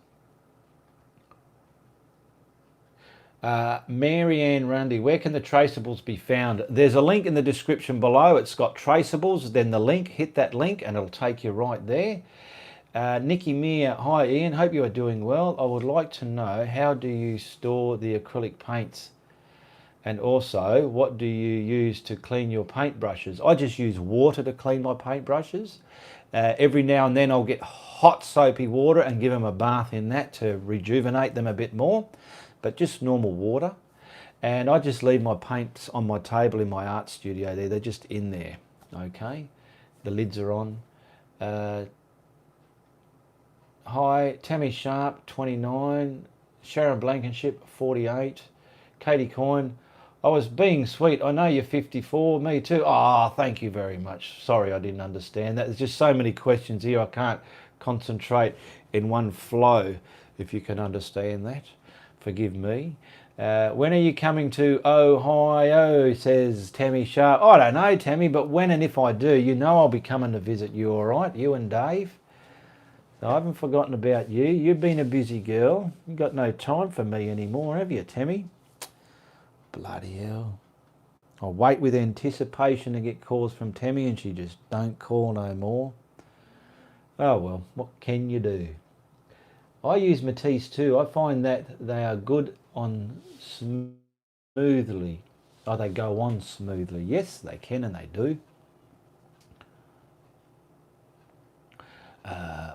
Marianne Rundy, where can the traceables be found? There's a link in the description below. It's got traceables, then the link, hit that link and it'll take you right there. Nikki Meir, hi Ian, hope you are doing well. I would like to know, how do you store the acrylic paints? And also, what do you use to clean your paintbrushes? I just use water to clean my paintbrushes. Every now and then I'll get hot soapy water and give them a bath in that to rejuvenate them a bit more, but just normal water. And I just leave my paints on my table in my art studio there. They're just in there, okay? The lids are on. Hi, Tammy Sharp, 29. Sharon Blankenship, 48. Katie Coyne, I was being sweet. I know you're 54. Me too. Oh, thank you very much. Sorry, I didn't understand that. There's just so many questions here. I can't concentrate in one flow, if you can understand that. Forgive me. When are you coming to Ohio, says Tammy Sharp. I don't know, Tammy, but when and if I do, you know I'll be coming to visit you, all right? You and Dave. I haven't forgotten about you. You've been a busy girl. You've got no time for me anymore, have you, Tammy? Bloody hell. I'll wait with anticipation to get calls from Tammy and she just don't call no more. Oh well, what can you do? I use Matisse too. I find that they are good on smoothly. Oh, they go on smoothly. Yes, they can and they do.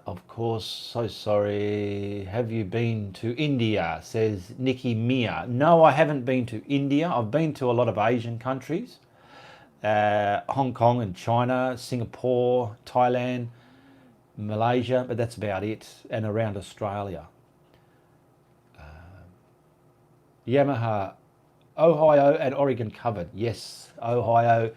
Of course, so sorry. Have you been to India, says Nikki Mia. No, I haven't been to India. I've been to a lot of Asian countries. Hong Kong and China, Singapore, Thailand, Malaysia, but that's about it, and around Australia. Yamaha, Ohio and Oregon covered. Yes, Ohio.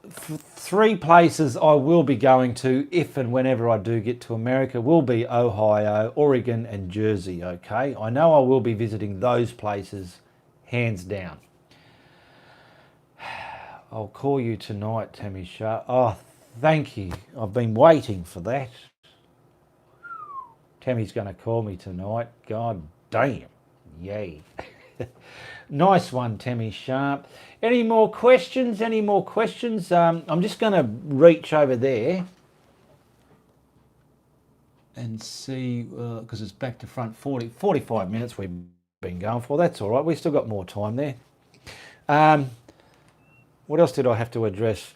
3 places I will be going to if and whenever I do get to America will be Ohio, Oregon and Jersey, okay? I know I will be visiting those places, hands down. I'll call you tonight, Tammy Sharp. Oh, thank you. I've been waiting for that. Tammy's going to call me tonight. God damn. Yay. Nice one, Tammy Sharp. Any more questions? Any more questions? I'm just going to reach over there and see, because it's back to front 45 minutes we've been going for. That's all right. We've still got more time there. What else did I have to address?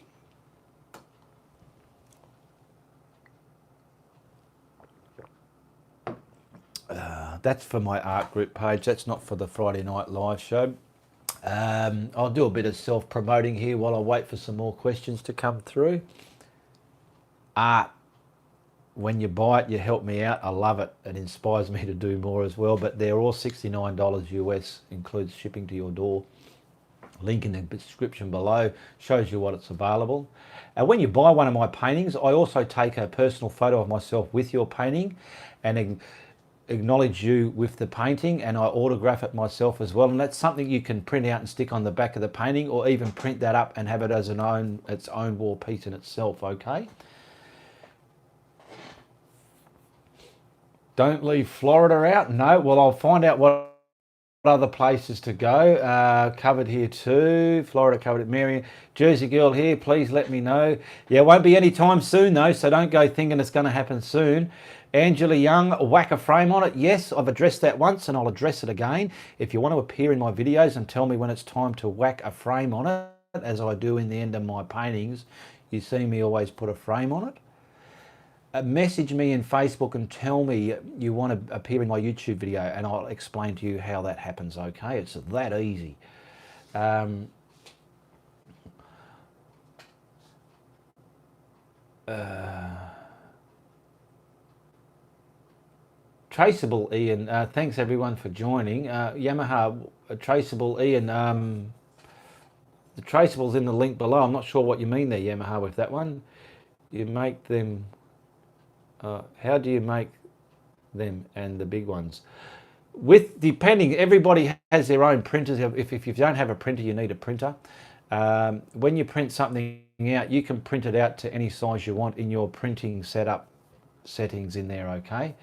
That's for my art group page. That's not for the Friday Night Live show. I'll do a bit of self-promoting here while I wait for some more questions to come through. Art, when you buy it, you help me out. I love it. It inspires me to do more as well. But they're all $69 US, includes shipping to your door. Link in the description below shows you what it's available. And when you buy one of my paintings, I also take a personal photo of myself with your painting and acknowledge you with the painting, and I autograph it myself as well. And that's something you can print out and stick on the back of the painting, or even print that up and have it as its own wall piece in itself, okay? Don't leave Florida out. No, well, I'll find out what other places to go. Covered here too. Florida covered at Marion. Jersey girl here, please let me know. Yeah, it won't be any time soon though, so don't go thinking it's going to happen soon. Angela Young, whack a frame on it. Yes, I've addressed that once and I'll address it again. If you want to appear in my videos and tell me when it's time to whack a frame on it, as I do in the end of my paintings, you see me always put a frame on it. Message me in Facebook and tell me you want to appear in my YouTube video and I'll explain to you how that happens, okay? It's that easy. Traceable Ian, thanks everyone for joining. Yamaha, Traceable Ian, the traceable's in the link below. I'm not sure what you mean there, Yamaha, with that one. You make them... how do you make them and the big ones? Depending, everybody has their own printers. If you don't have a printer, you need a printer. When you print something out, you can print it out to any size you want in your printing settings in there, okay?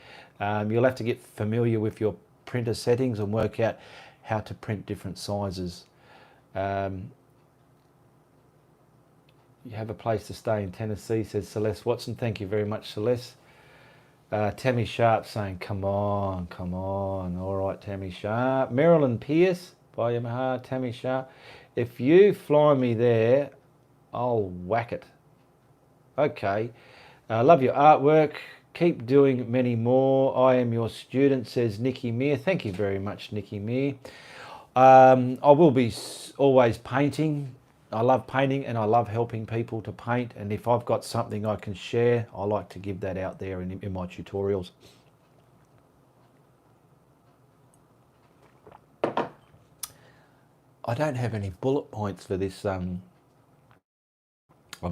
You'll have to get familiar with your printer settings and work out how to print different sizes. You have a place to stay in Tennessee, says Celeste Watson. Thank you very much, Celeste. Tammy Sharp saying, come on, come on. All right, Tammy Sharp. Marilyn Pierce, by Yamaha, Tammy Sharp. If you fly me there, I'll whack it. Okay. Love your artwork. Keep doing many more. I am your student, says Nikki Meir. Thank you very much, Nikki Meir. I will be always painting. I love painting and I love helping people to paint. And if I've got something I can share, I like to give that out there in my tutorials. I don't have any bullet points for this. I've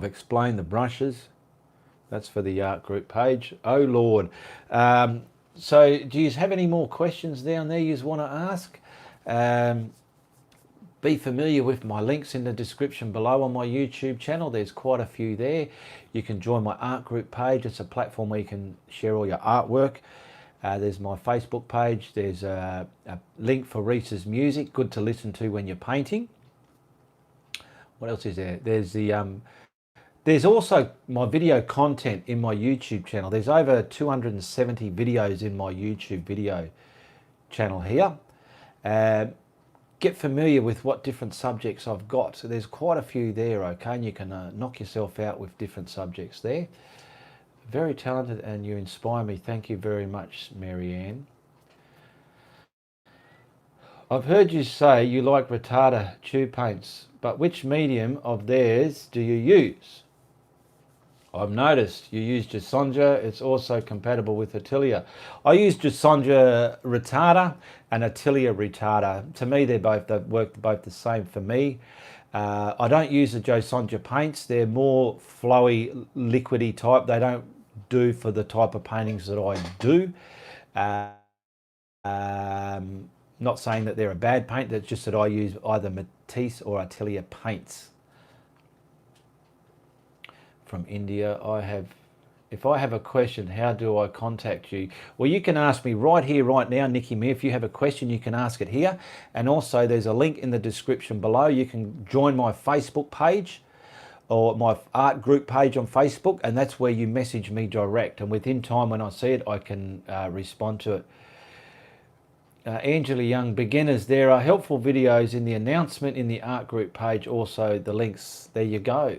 explained the brushes. That's for the art group page. Oh Lord. So do you have any more questions down there you want to ask? Be familiar with my links in the description below on my YouTube channel. There's quite a few there. You can join my art group page. It's a platform where you can share all your artwork. There's my Facebook page. There's a link for Reese's music, good to listen to when you're painting. What else is there? There's also my video content in my YouTube channel. There's over 270 videos in my YouTube video channel here. Get familiar with what different subjects I've got. So there's quite a few there, okay? And you can knock yourself out with different subjects there. Very talented and you inspire me. Thank you very much, Marianne. I've heard you say you like Retarder tube paints, but which medium of theirs do you use? I've noticed you use Jasonja. It's also compatible with Atelier. I use Jasonja Retarder and Atelier Retarder. To me, they work both the same for me. I don't use the Jasonja paints. They're more flowy, liquidy type. They don't do for the type of paintings that I do. Not saying that they're a bad paint. That's just that I use either Matisse or Atelier paints. From India, if I have a question, how do I contact you? Well, you can ask me right here, right now, Nikki Meir. If you have a question, you can ask it here. And also there's a link in the description below. You can join my Facebook page or my art group page on Facebook, and that's where you message me direct. And within time when I see it, I can respond to it. Angela Young, beginners, there are helpful videos in the announcement in the art group page. Also the links, there you go.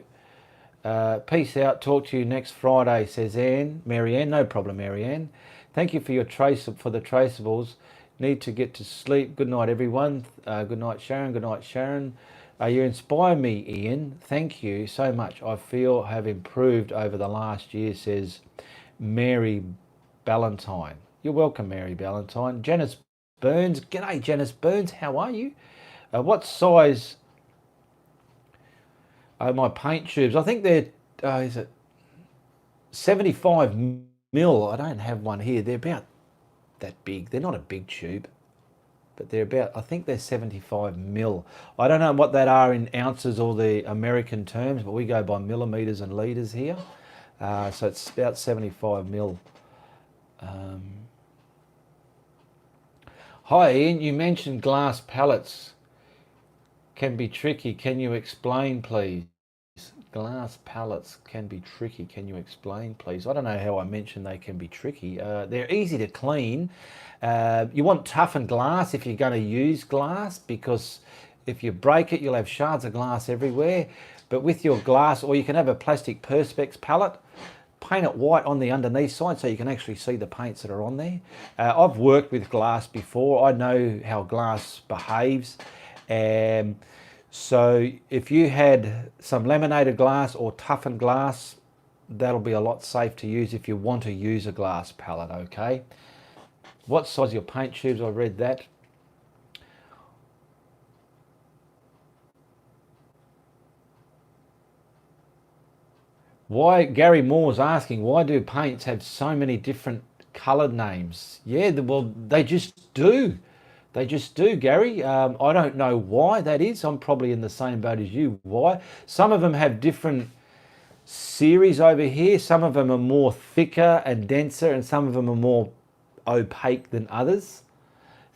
Peace out. Talk to you next Friday, says Marianne. No problem, Marianne. Thank you for the traceables. Need to get to sleep. Good night, everyone. Good night, Sharon. Good night, Sharon. You inspire me, Ian. Thank you so much. I feel have improved over the last year, says Mary Ballantyne. You're welcome, Mary Ballantyne. Janice Burns. G'day, Janice Burns. How are you? What size? My paint tubes, I think they're, is it 75 mil? I don't have one here. They're about that big. They're not a big tube, but they're about, I think they're 75 mil. I don't know what that are in ounces or the American terms, but we go by millimeters and liters here. So it's about 75 mil. Hi, Ian, you mentioned glass palettes can be tricky. Can you explain, please? Glass palettes can be tricky. Can you explain, please? I don't know how I mentioned they can be tricky. They're easy to clean. You want toughened glass if you're going to use glass, because if you break it, you'll have shards of glass everywhere. But with your glass, or you can have a plastic Perspex palette, paint it white on the underneath side so you can actually see the paints that are on there. I've worked with glass before. I know how glass behaves. So if you had some laminated glass or toughened glass, that'll be a lot safe to use if you want to use a glass palette, okay? What size are your paint tubes? I read that. Why, Gary Moore's asking, why do paints have so many different coloured names? Yeah, well, they just do. They just do, Gary. I don't know why that is. I'm probably in the same boat as you. Why? Some of them have different series over here. Some of them are more thicker and denser, and some of them are more opaque than others.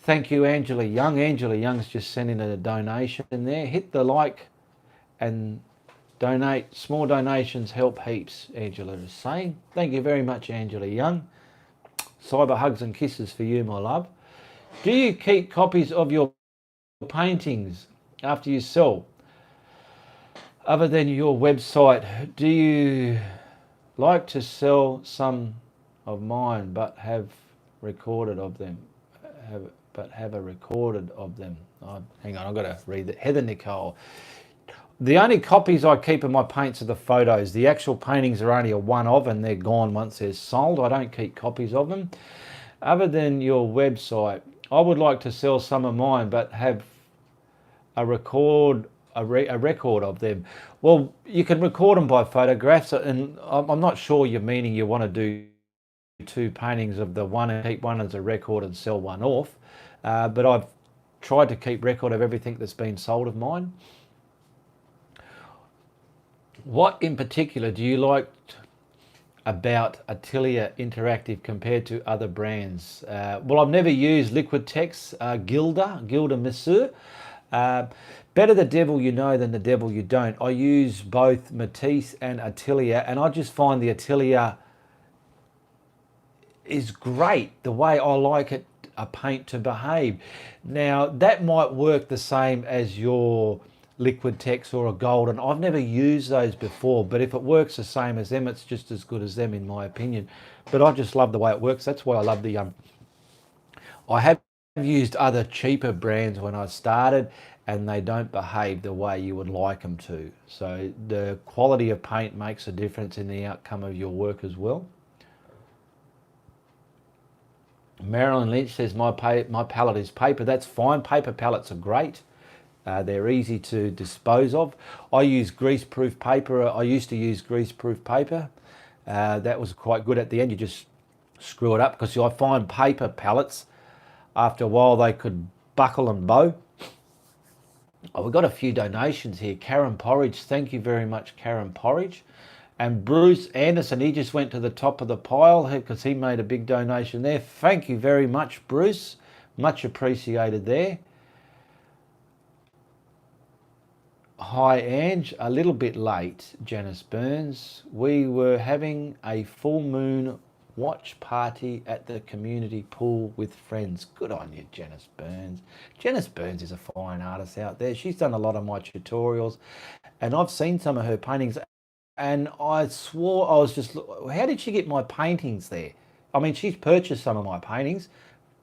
Thank you, Angela Young. Angela Young's just sending a donation in there. Hit the like and donate. Small donations help heaps, Angela is saying. Thank you very much, Angela Young. Cyber hugs and kisses for you, my love. Do you keep copies of your paintings after you sell? Other than your website, do you like to sell some of mine, but have recorded of them. Have a recorded of them. Oh, hang on, I've got to read it. Heather Nicole. The only copies I keep of my paints are the photos. The actual paintings are only a one-of, and they're gone once they're sold. I don't keep copies of them. Other than your website, I would like to sell some of mine, but have a record of them. Well, you can record them by photographs, and I'm not sure you're meaning you want to do two paintings of the one and keep one as a record and sell one off. But I've tried to keep record of everything that's been sold of mine. What in particular do you like about Atelier Interactive compared to other brands? Well, I've never used Liquitex, Gilda Monsieur. Better the devil you know than the devil you don't. I use both Matisse and Atelier, and I just find the Atelier is great, the way I like it, a paint to behave. Now, that might work the same as your Liquitex or a Golden. I've never used those before, but if it works the same as them, it's just as good as them in my opinion. But I just love the way it works. That's why I love the I have used other cheaper brands when I started, and they don't behave the way you would like them to. So the quality of paint makes a difference in the outcome of your work as well. Marilyn Lynch says my palette is paper. That's fine. Paper palettes are great. They're easy to dispose of. I use greaseproof paper. I used to use greaseproof paper. That was quite good. At the end, you just screw it up, because I find paper palettes, after a while, they could buckle and bow. Oh, we've got a few donations here. Karen Porridge, thank you very much, Karen Porridge. And Bruce Anderson, he just went to the top of the pile because he made a big donation there. Thank you very much, Bruce. Much appreciated there. Hi, Ange. A little bit late, Janice Burns. We were having a full moon watch party at the community pool with friends. Good on you, Janice Burns. Janice Burns is a fine artist out there. She's done a lot of my tutorials, and I've seen some of her paintings. And I swore I was just, how did she get my paintings there? I mean, she's purchased some of my paintings,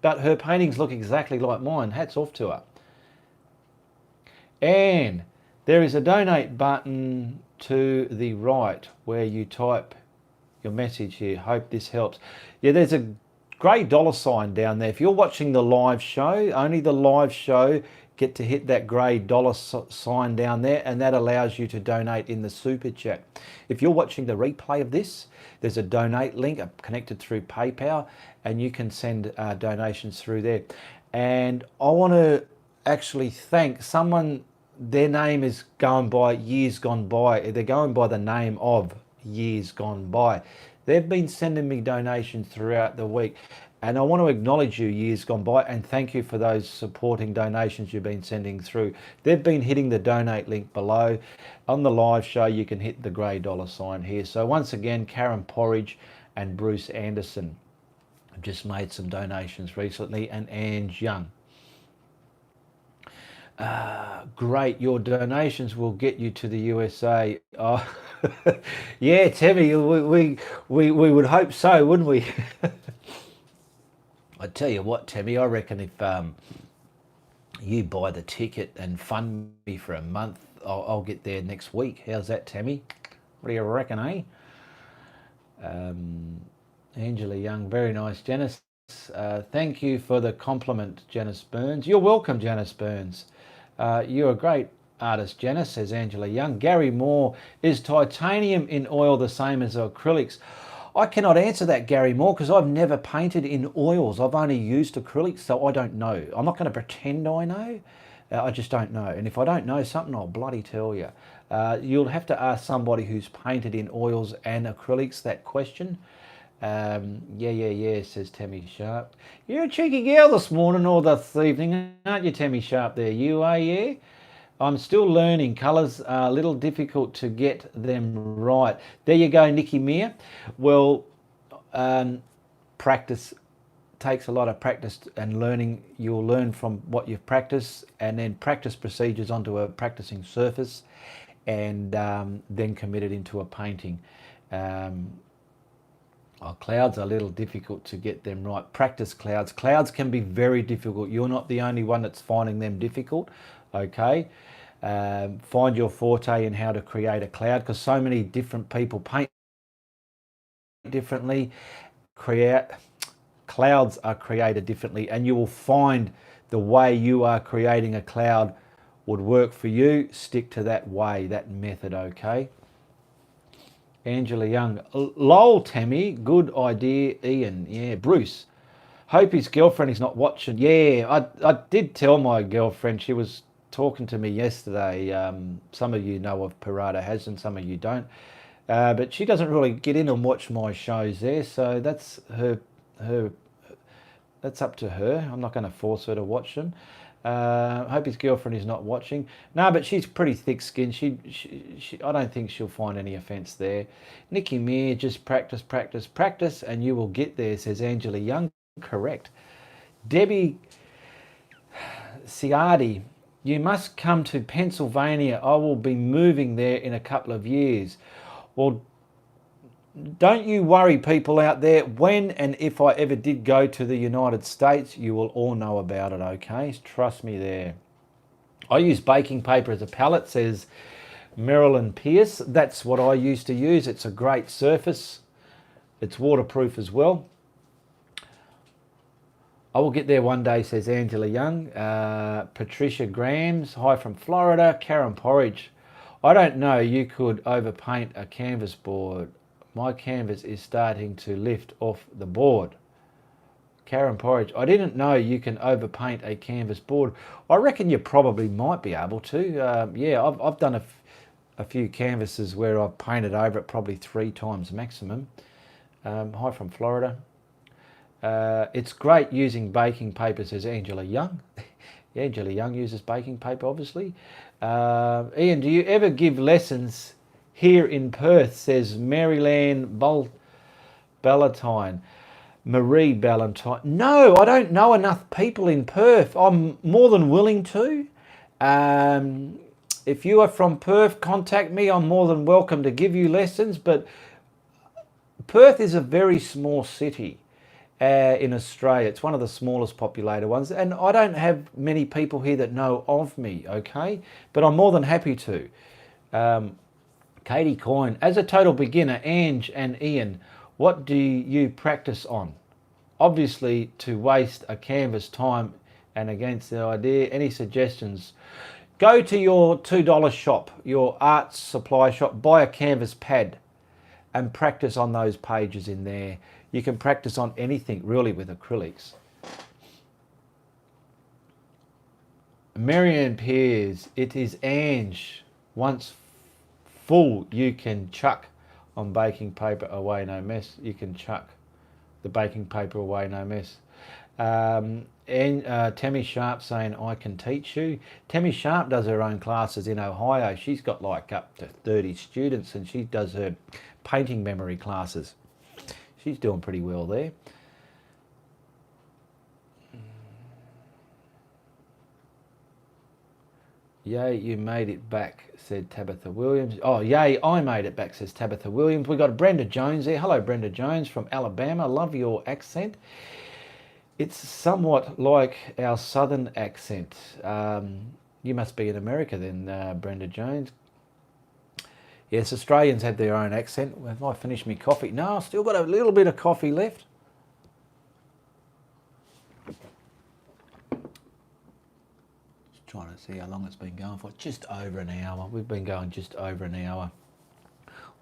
but her paintings look exactly like mine. Hats off to her. And there is a donate button to the right where you type your message here. Hope this helps. Yeah, there's a grey $sign down there. If you're watching the live show, only the live show get to hit that grey $sign down there, and that allows you to donate in the super chat. If you're watching the replay of this, there's a donate link connected through PayPal, and you can send donations through there. And I want to actually thank someone. Their name is going by Years Gone By. They're going by the name of Years Gone By. They've been sending me donations throughout the week, and I want to acknowledge you, Years Gone By, and thank you for those supporting donations you've been sending through. They've been hitting the donate link below. On the live show, you can hit the grey $sign here. So once again, Karen Porridge and Bruce Anderson have just made some donations recently, and Ange Young. Great, your donations will get you to the USA. Oh, yeah, Tammy, we would hope so, wouldn't we? I tell you what, Tammy, I reckon if you buy the ticket and fund me for a month, I'll get there next week. How's that, Tammy? What do you reckon, eh? Angela Young, very nice. Janice, thank you for the compliment, Janice Burns. You're welcome, Janice Burns. You're a great artist, Janice, says Angela Young. Gary Moore, is titanium in oil the same as acrylics? I cannot answer that, Gary Moore, because I've never painted in oils. I've only used acrylics, so I don't know. I'm not going to pretend I know. I just don't know. And if I don't know something, I'll bloody tell you. You'll have to ask somebody who's painted in oils and acrylics that question. Yeah, says Tammy Sharp. You're a cheeky girl this morning or this evening, aren't you, Tammy Sharp there? You are, yeah? I'm still learning. Colours are a little difficult to get them right. There you go, Nikki Meir. Well, practice takes a lot of practice and learning. You'll learn from what you've practiced, and then practice procedures onto a practicing surface, and then commit it into a painting. Clouds are a little difficult to get them right. Practice clouds. Clouds can be very difficult. You're not the only one that's finding them difficult, okay? Find your forte in how to create a cloud, because so many different people paint differently. Clouds are created differently, and you will find the way you are creating a cloud would work for you. Stick to that way, that method, okay? Angela Young. Lol, Tammy. Good idea, Ian. Yeah, Bruce. Hope his girlfriend is not watching. Yeah, I did tell my girlfriend. She was talking to me yesterday. Some of you know of Parada Has and some of you don't. But she doesn't really get in and watch my shows there, so that's that's up to her. I'm not going to force her to watch them. Hope his girlfriend is not watching. No, but she's pretty thick-skinned. I don't think she'll find any offence there. Nikki Meir, just practice, practice, practice, and you will get there, says Angela Young. Correct. Debbie Ciardi, you must come to Pennsylvania. I will be moving there in a couple of years. Well, don't you worry, people out there. When and if I ever did go to the United States, you will all know about it, okay? Trust me there. I use baking paper as a palette, says Marilyn Pierce. That's what I used to use. It's a great surface. It's waterproof as well. I will get there one day, says Angela Young. Patricia Grams, hi from Florida. Karen Porridge, I don't know, you could overpaint a canvas board. My canvas is starting to lift off the board. Karen Porridge, I didn't know you can overpaint a canvas board. I reckon you probably might be able to. Yeah, I've done a few canvases where I've painted over it probably 3 times maximum. Hi from Florida. It's great using baking paper, says Angela Young. Angela Young uses baking paper, obviously. Ian, do you ever give lessons here in Perth, says Maryland Ballantyne. Marie Ballantyne. No, I don't know enough people in Perth. I'm more than willing to. If you are from Perth, contact me. I'm more than welcome to give you lessons. But Perth is a very small city in Australia. It's one of the smallest populated ones. And I don't have many people here that know of me, okay? But I'm more than happy to. Katie Coyne, as a total beginner, Ange and Ian, what do you practice on? Obviously, to waste a canvas time and against the idea. Any suggestions? Go to your $2 shop, your art supply shop, buy a canvas pad and practice on those pages in there. You can practice on anything really with acrylics. Marianne Pears, it is Ange. Once full, you can chuck on baking paper away, no mess. You can chuck the baking paper away, no mess. And Tammy Sharp saying, I can teach you. Tammy Sharp does her own classes in Ohio. She's got like up to 30 students and she does her painting memory classes. She's doing pretty well there. Yay, you made it back, said Tabitha Williams. Oh, yay, I made it back, says Tabitha Williams. We've got Brenda Jones there. Hello, Brenda Jones from Alabama. Love your accent. It's somewhat like our southern accent. You must be in America then, Brenda Jones. Yes, Australians have their own accent. Have I finished my coffee? No, I've still got a little bit of coffee left. Trying to see how long it's been going for. Just over an hour. We've been going just over an hour.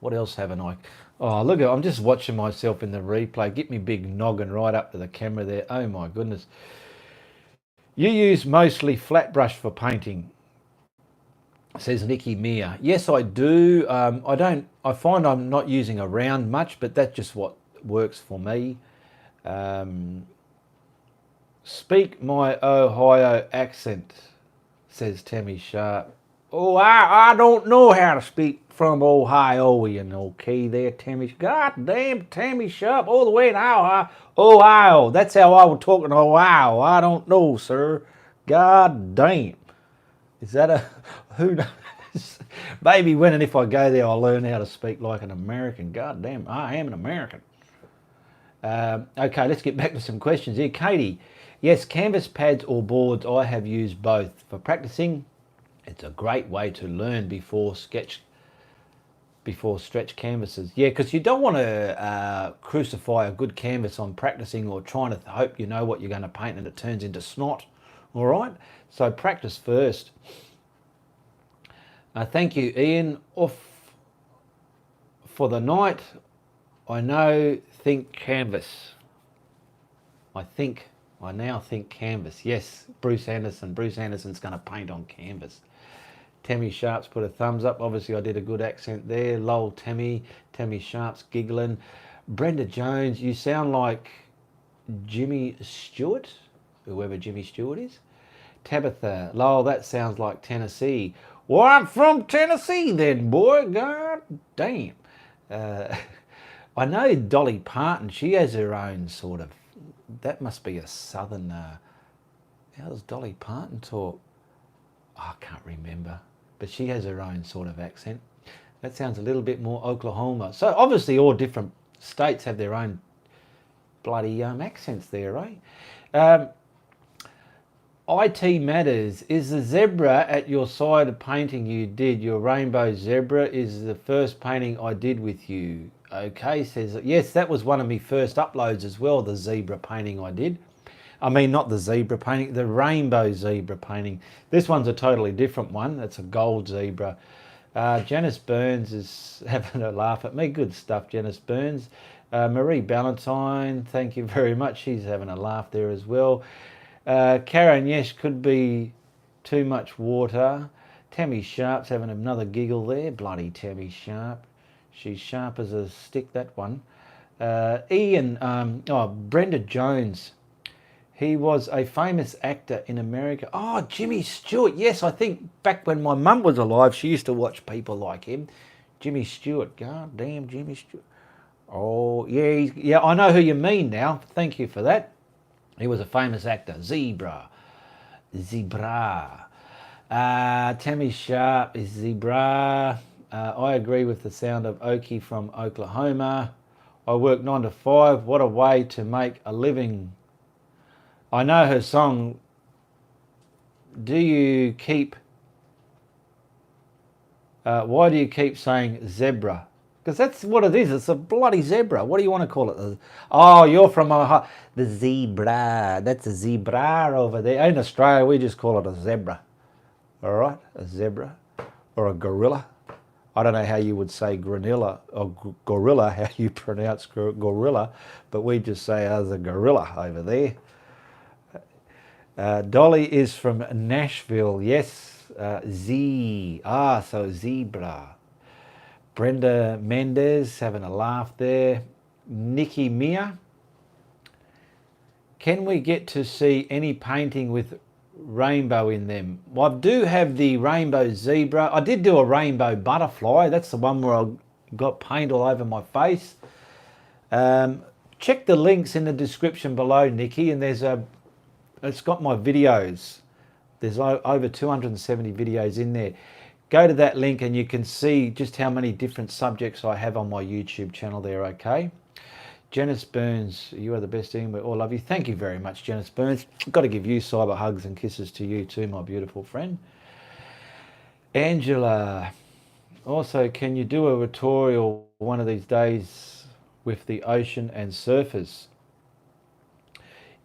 What else haven't I? Oh, look, I'm just watching myself in the replay. Get me big noggin right up to the camera there. Oh my goodness. You use mostly flat brush for painting, says Nikki Meir. Yes, I do. I find I'm not using a round much, but that's just what works for me. Speak my Ohio accent, says Tammy Sharp. Oh, I don't know how to speak from Ohioan, okay there, Tammy. God damn, Tammy Sharp, all the way in Ohio. That's how I would talk in Ohio. I don't know, sir. God damn. Is that a... who knows? Maybe when and if I go there, I'll learn how to speak like an American. God damn, I am an American. Okay, let's get back to some questions here. Katie, yes, canvas pads or boards, I have used both. For practicing, it's a great way to learn before stretch canvases. Yeah, because you don't want to crucify a good canvas on practicing or trying to hope you know what you're going to paint and it turns into snot. All right, so practice first. Thank you, Ian. Off for the night. I think canvas. I now think canvas. Yes, Bruce Anderson. Bruce Anderson's going to paint on canvas. Tammy Sharp's put a thumbs up. Obviously, I did a good accent there. Lol, Tammy. Tammy Sharp's giggling. Brenda Jones, you sound like Jimmy Stewart, whoever Jimmy Stewart is. Tabitha, lol, that sounds like Tennessee. Well, I'm from Tennessee then, boy. God damn. I know Dolly Parton, she has her own sort of, that must be a southern, how does Dolly Parton talk? Oh, I can't remember, but she has her own sort of accent. That sounds a little bit more Oklahoma. So obviously all different states have their own bloody accents there, right? IT Matters, is the zebra at your side of painting you did, your rainbow zebra, is the first painting I did with you. Okay, says, yes, that was one of my first uploads as well, the zebra painting I did. I mean, not the zebra painting, the rainbow zebra painting. This one's a totally different one. That's a gold zebra. Janice Burns is having a laugh at me. Good stuff, Janice Burns. Marie Ballantyne, thank you very much. She's having a laugh there as well. Karen, yes, could be too much water. Tammy Sharp's having another giggle there. Bloody Tammy Sharp. She's sharp as a stick, that one. Brenda Jones. He was a famous actor in America. Oh, Jimmy Stewart. Yes, I think back when my mum was alive, she used to watch people like him. Jimmy Stewart. God damn, Jimmy Stewart. Oh, yeah, I know who you mean now. Thank you for that. He was a famous actor. Zebra. Tammy Sharp is zebra. I agree with the sound of Okie from Oklahoma. I work 9 to 5. What a way to make a living. I know her song. Why do you keep saying zebra? Because that's what it is. It's a bloody zebra. What do you want to call it? Oh, you're from Ohio. The zebra. That's a zebra over there. In Australia, we just call it a zebra. All right? A zebra or a gorilla. I don't know how you would say granilla or gorilla, how you pronounce gorilla, but we just say as a gorilla over there. Dolly is from Nashville. Yes. So zebra. Brenda Mendez having a laugh there. Nikki Mia. Can we get to see any painting with rainbow in them? Well, I do have the rainbow zebra. I did do a rainbow butterfly. That's the one where I got paint all over my face. Check the links in the description below, Nikki, and it's got my videos. There's over 270 videos in there. Go to that link and you can see just how many different subjects I have on my YouTube channel there, okay? Janice Burns, you are the best, Ian. We all love you. Thank you very much, Janice Burns. I've got to give you cyber hugs and kisses to you too, my beautiful friend. Angela, also, can you do a tutorial one of these days with the ocean and surfers?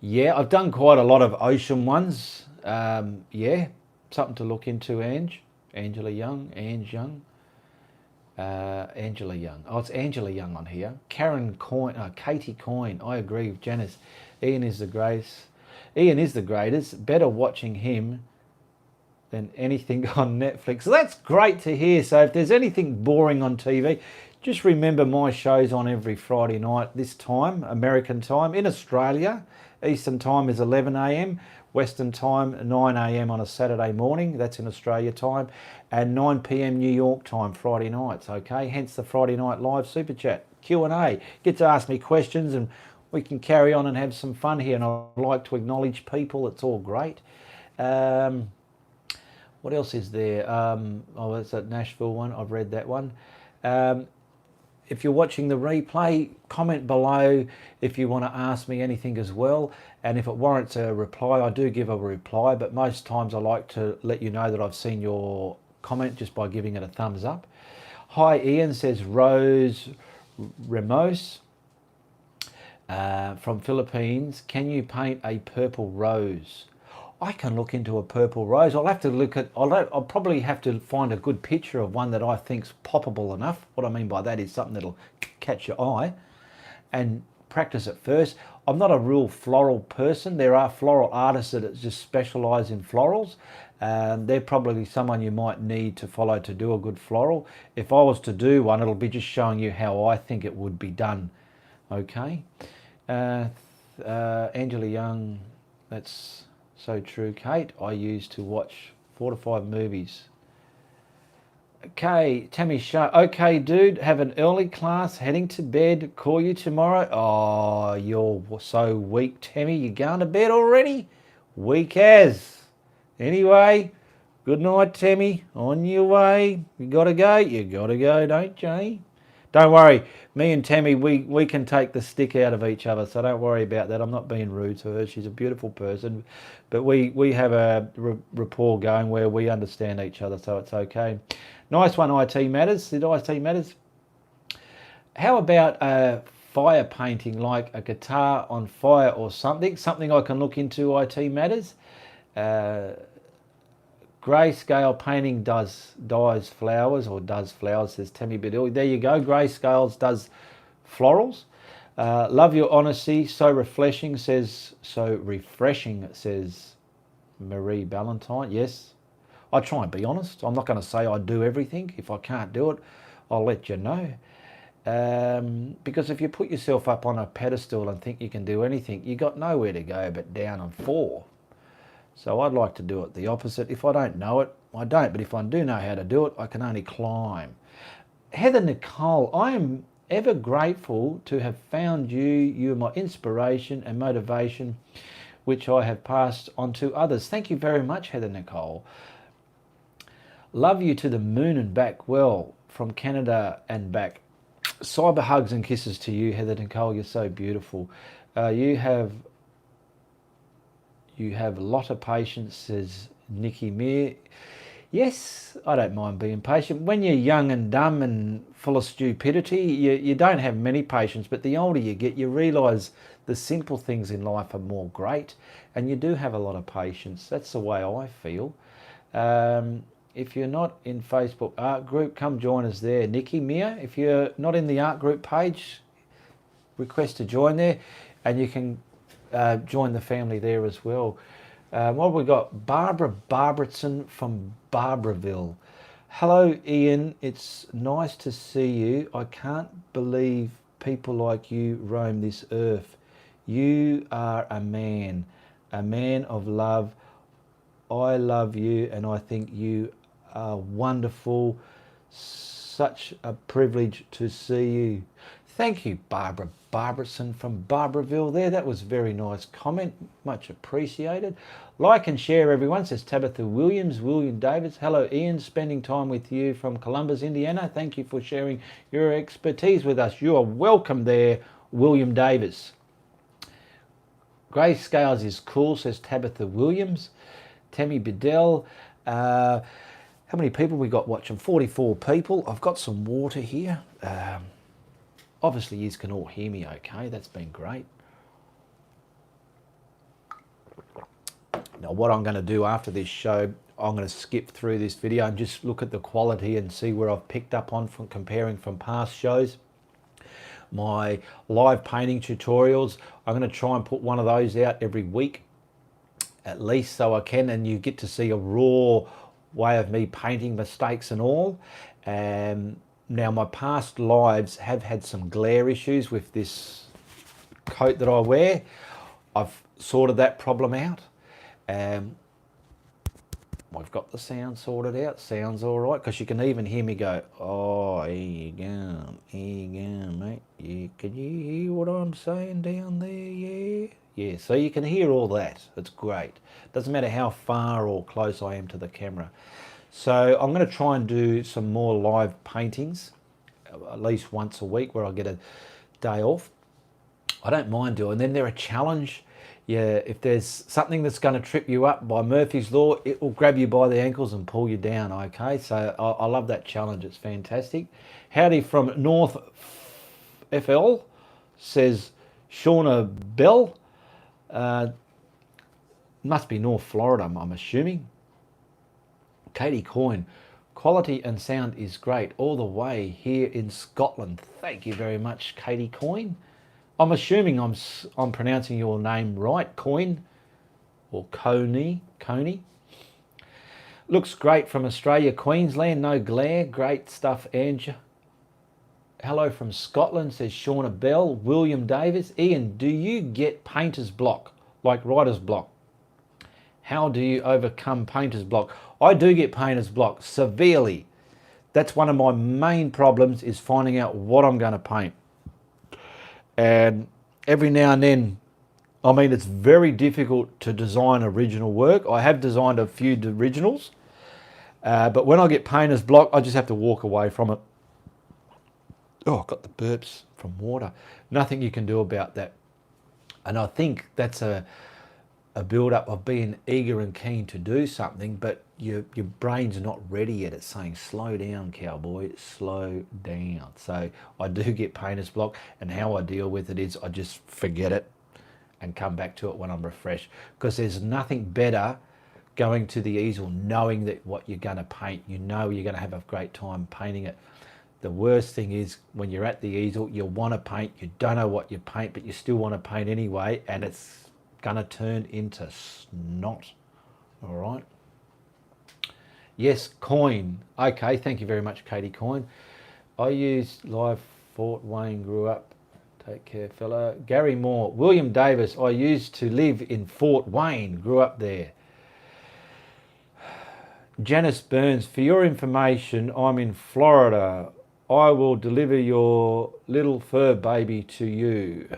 Yeah, I've done quite a lot of ocean ones. Yeah, something to look into, Ange. Angela Young, Ange Young. Angela Young. Oh, it's Angela Young on here. Karen Coyne, Katie Coyne. I agree with Janice. Ian is the greatest. Ian is the greatest. Better watching him than anything on Netflix. So that's great to hear. So if there's anything boring on TV, just remember my show's on every Friday night this time, American time. In Australia, Eastern time is 11 a.m. Western time, 9 a.m. on a Saturday morning. That's in Australia time. And 9 p.m. New York time, Friday nights, okay? Hence the Friday Night Live Super Chat, Q&A. Get to ask me questions and we can carry on and have some fun here. And I like to acknowledge people. It's all great. What else is there? Oh, that's that Nashville one. I've read that one. Um, if you're watching the replay, comment below if you want to ask me anything as well. And if it warrants a reply, I do give a reply, but most times I like to let you know that I've seen your comment just by giving it a thumbs up. Hi, Ian, says Rose Ramos from Philippines. Can you paint a purple rose? I can look into a purple rose. I'll have to look at, I'll probably have to find a good picture of one that I think's poppable enough. What I mean by that is something that'll catch your eye, and practice it first. I'm not a real floral person. There are floral artists that just specialise in florals. They're probably someone you might need to follow to do a good floral. If I was to do one, it'll be just showing you how I think it would be done. Okay. Angela Young, that's so true, Kate. I used to watch 4 to 5 movies. Okay, Tammy Shaw. Okay, dude, have an early class, heading to bed. Call you tomorrow. Oh, you're so weak, Tammy. You going to bed already? Weak as. Anyway, good night, Tammy. On your way. You got to go? You got to go, don't you? Don't worry. Me and Tammy, we can take the stick out of each other, so don't worry about that. I'm not being rude to her. She's a beautiful person. But we have a rapport going where we understand each other, so it's okay. Nice one, IT Matters. Did IT Matters? How about fire painting, like a guitar on fire or something? Something I can look into, IT Matters. Grayscale painting dyes flowers, or does flowers, says Tammy Bedell. There you go. Grayscales does florals. Love your honesty. So refreshing, says Marie Ballantyne. Yes, I try and be honest. I'm not going to say I do everything. If I can't do it, I'll let you know. Because if you put yourself up on a pedestal and think you can do anything, you got nowhere to go but down and fall. So I'd like to do it the opposite. If I don't know it, I don't. But if I do know how to do it, I can only climb. Heather Nicole, I am ever grateful to have found you. You are my inspiration and motivation, which I have passed on to others. Thank you very much, Heather Nicole. Love you to the moon and back. Well, from Canada and back. Cyber hugs and kisses to you, Heather Nicole. You're so beautiful. You have a lot of patience, says Nikki Meir. Yes, I don't mind being patient. When you're young and dumb and full of stupidity, you don't have many patience, but the older you get, you realise the simple things in life are more great, and you do have a lot of patience. That's the way I feel. If you're not in Facebook art group, come join us there. Nikki Meir, if you're not in the art group page, request to join there, and you can join the family there as well. What have we got? Barbara Barbertson from Barbourville. Hello, Ian. It's nice to see you. I can't believe people like you roam this earth. You are a man of love. I love you, and I think you are wonderful. Such a privilege to see you. Thank you, Barbara Barbertson from Barbourville there. That was a very nice comment. Much appreciated. Like and share, everyone, says Tabitha Williams. William Davis. Hello, Ian. Spending time with you from Columbus, Indiana. Thank you for sharing your expertise with us. You are welcome there, William Davis. Grayscales is cool, says Tabitha Williams. Tammy Bedell. How many people we got watching? 44 people. I've got some water here. Obviously, you can all hear me okay. That's been great. Now, what I'm going to do after this show, I'm going to skip through this video and just look at the quality and see where I've picked up on from comparing from past shows. My live painting tutorials, I'm going to try and put one of those out every week, at least, so I can, and you get to see a raw way of me painting, mistakes and all. Now, my past lives have had some glare issues with this coat that I wear. I've sorted that problem out. My I've got the sound sorted out. Sounds all right, because you can even hear me go, oh, here you go, mate. Yeah, can you hear what I'm saying down there? Yeah. Yeah, so you can hear all that. It's great. Doesn't matter how far or close I am to the camera. So I'm going to try and do some more live paintings, at least once a week, where I get a day off. I don't mind doing them. They're a challenge. Yeah, if there's something that's going to trip you up by Murphy's Law, it will grab you by the ankles and pull you down, okay? So I love that challenge. It's fantastic. Howdy from North FL, says Shauna Bell. Must be North Florida, I'm assuming. Katie Coyne, quality and sound is great all the way here in Scotland. Thank you very much, Katie Coyne. I'm assuming I'm pronouncing your name right, Coyne, or Coney. Looks great from Australia, Queensland, no glare. Great stuff, Ange. Hello from Scotland, says Shauna Bell. William Davis. Ian, do you get painter's block, like writer's block? How do you overcome painter's block? I do get painter's block severely. That's one of my main problems, is finding out what I'm going to paint. And every now and then, I mean, it's very difficult to design original work. I have designed a few originals, but when I get painter's block, I just have to walk away from it. Oh, I've got the burps from water. Nothing you can do about that. And I think that's a build-up of being eager and keen to do something, but your brain's not ready yet. It's saying, slow down, cowboy, slow down. So I do get painter's block, and how I deal with it is I just forget it and come back to it when I'm refreshed, because there's nothing better going to the easel knowing that what you're going to paint, you know you're going to have a great time painting it. The worst thing is when you're at the easel, you want to paint, you don't know what you paint, but you still want to paint anyway, and it's gonna turn into snot. All right. Yes, Coin. Okay, thank you very much, Katie Coin. I used live Fort Wayne, grew up. Take care, fella. Gary Moore. William Davis. I used to live in Fort Wayne, grew up there. Janice Burns. For your information, I'm in Florida. I will deliver your little fur baby to you.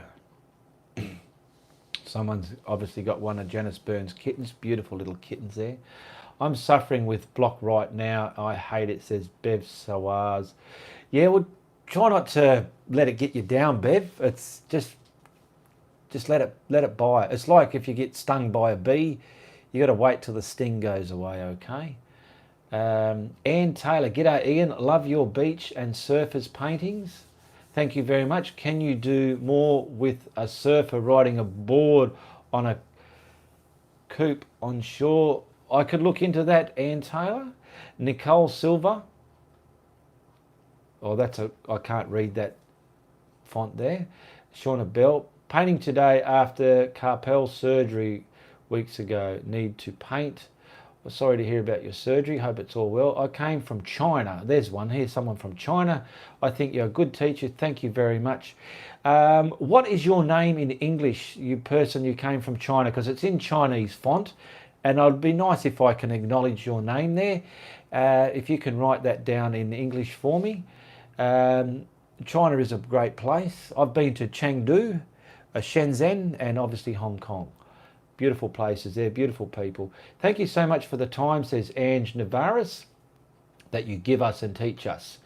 Someone's obviously got one of Janice Burns' kittens. Beautiful little kittens there. I'm suffering with block right now. I hate it, says Bev Sawaz. Yeah, well, try not to let it get you down, Bev. It's just let it by. It's like if you get stung by a bee, you got to wait till the sting goes away, okay? Ann Taylor. G'day, Ian. Love your beach and surfers paintings. Thank you very much. Can you do more with a surfer riding a board on a coupe on shore? I could look into that, Ann Taylor. Nicole Silver. Oh, I can't read that font there. Shauna Bell. Painting today after carpal surgery weeks ago. Need to paint. Well, sorry to hear about your surgery. Hope it's all well. I came from China. There's one here, someone from China. I think you're a good teacher. Thank you very much. What is your name in English, you person you came from China? Because it's in Chinese font, and it'd be nice if I can acknowledge your name there. If you can write that down in English for me. China is a great place. I've been to Chengdu, Shenzhen, and obviously Hong Kong. Beautiful places there, beautiful people. Thank you so much for the time, says Ange Navarez, that you give us and teach us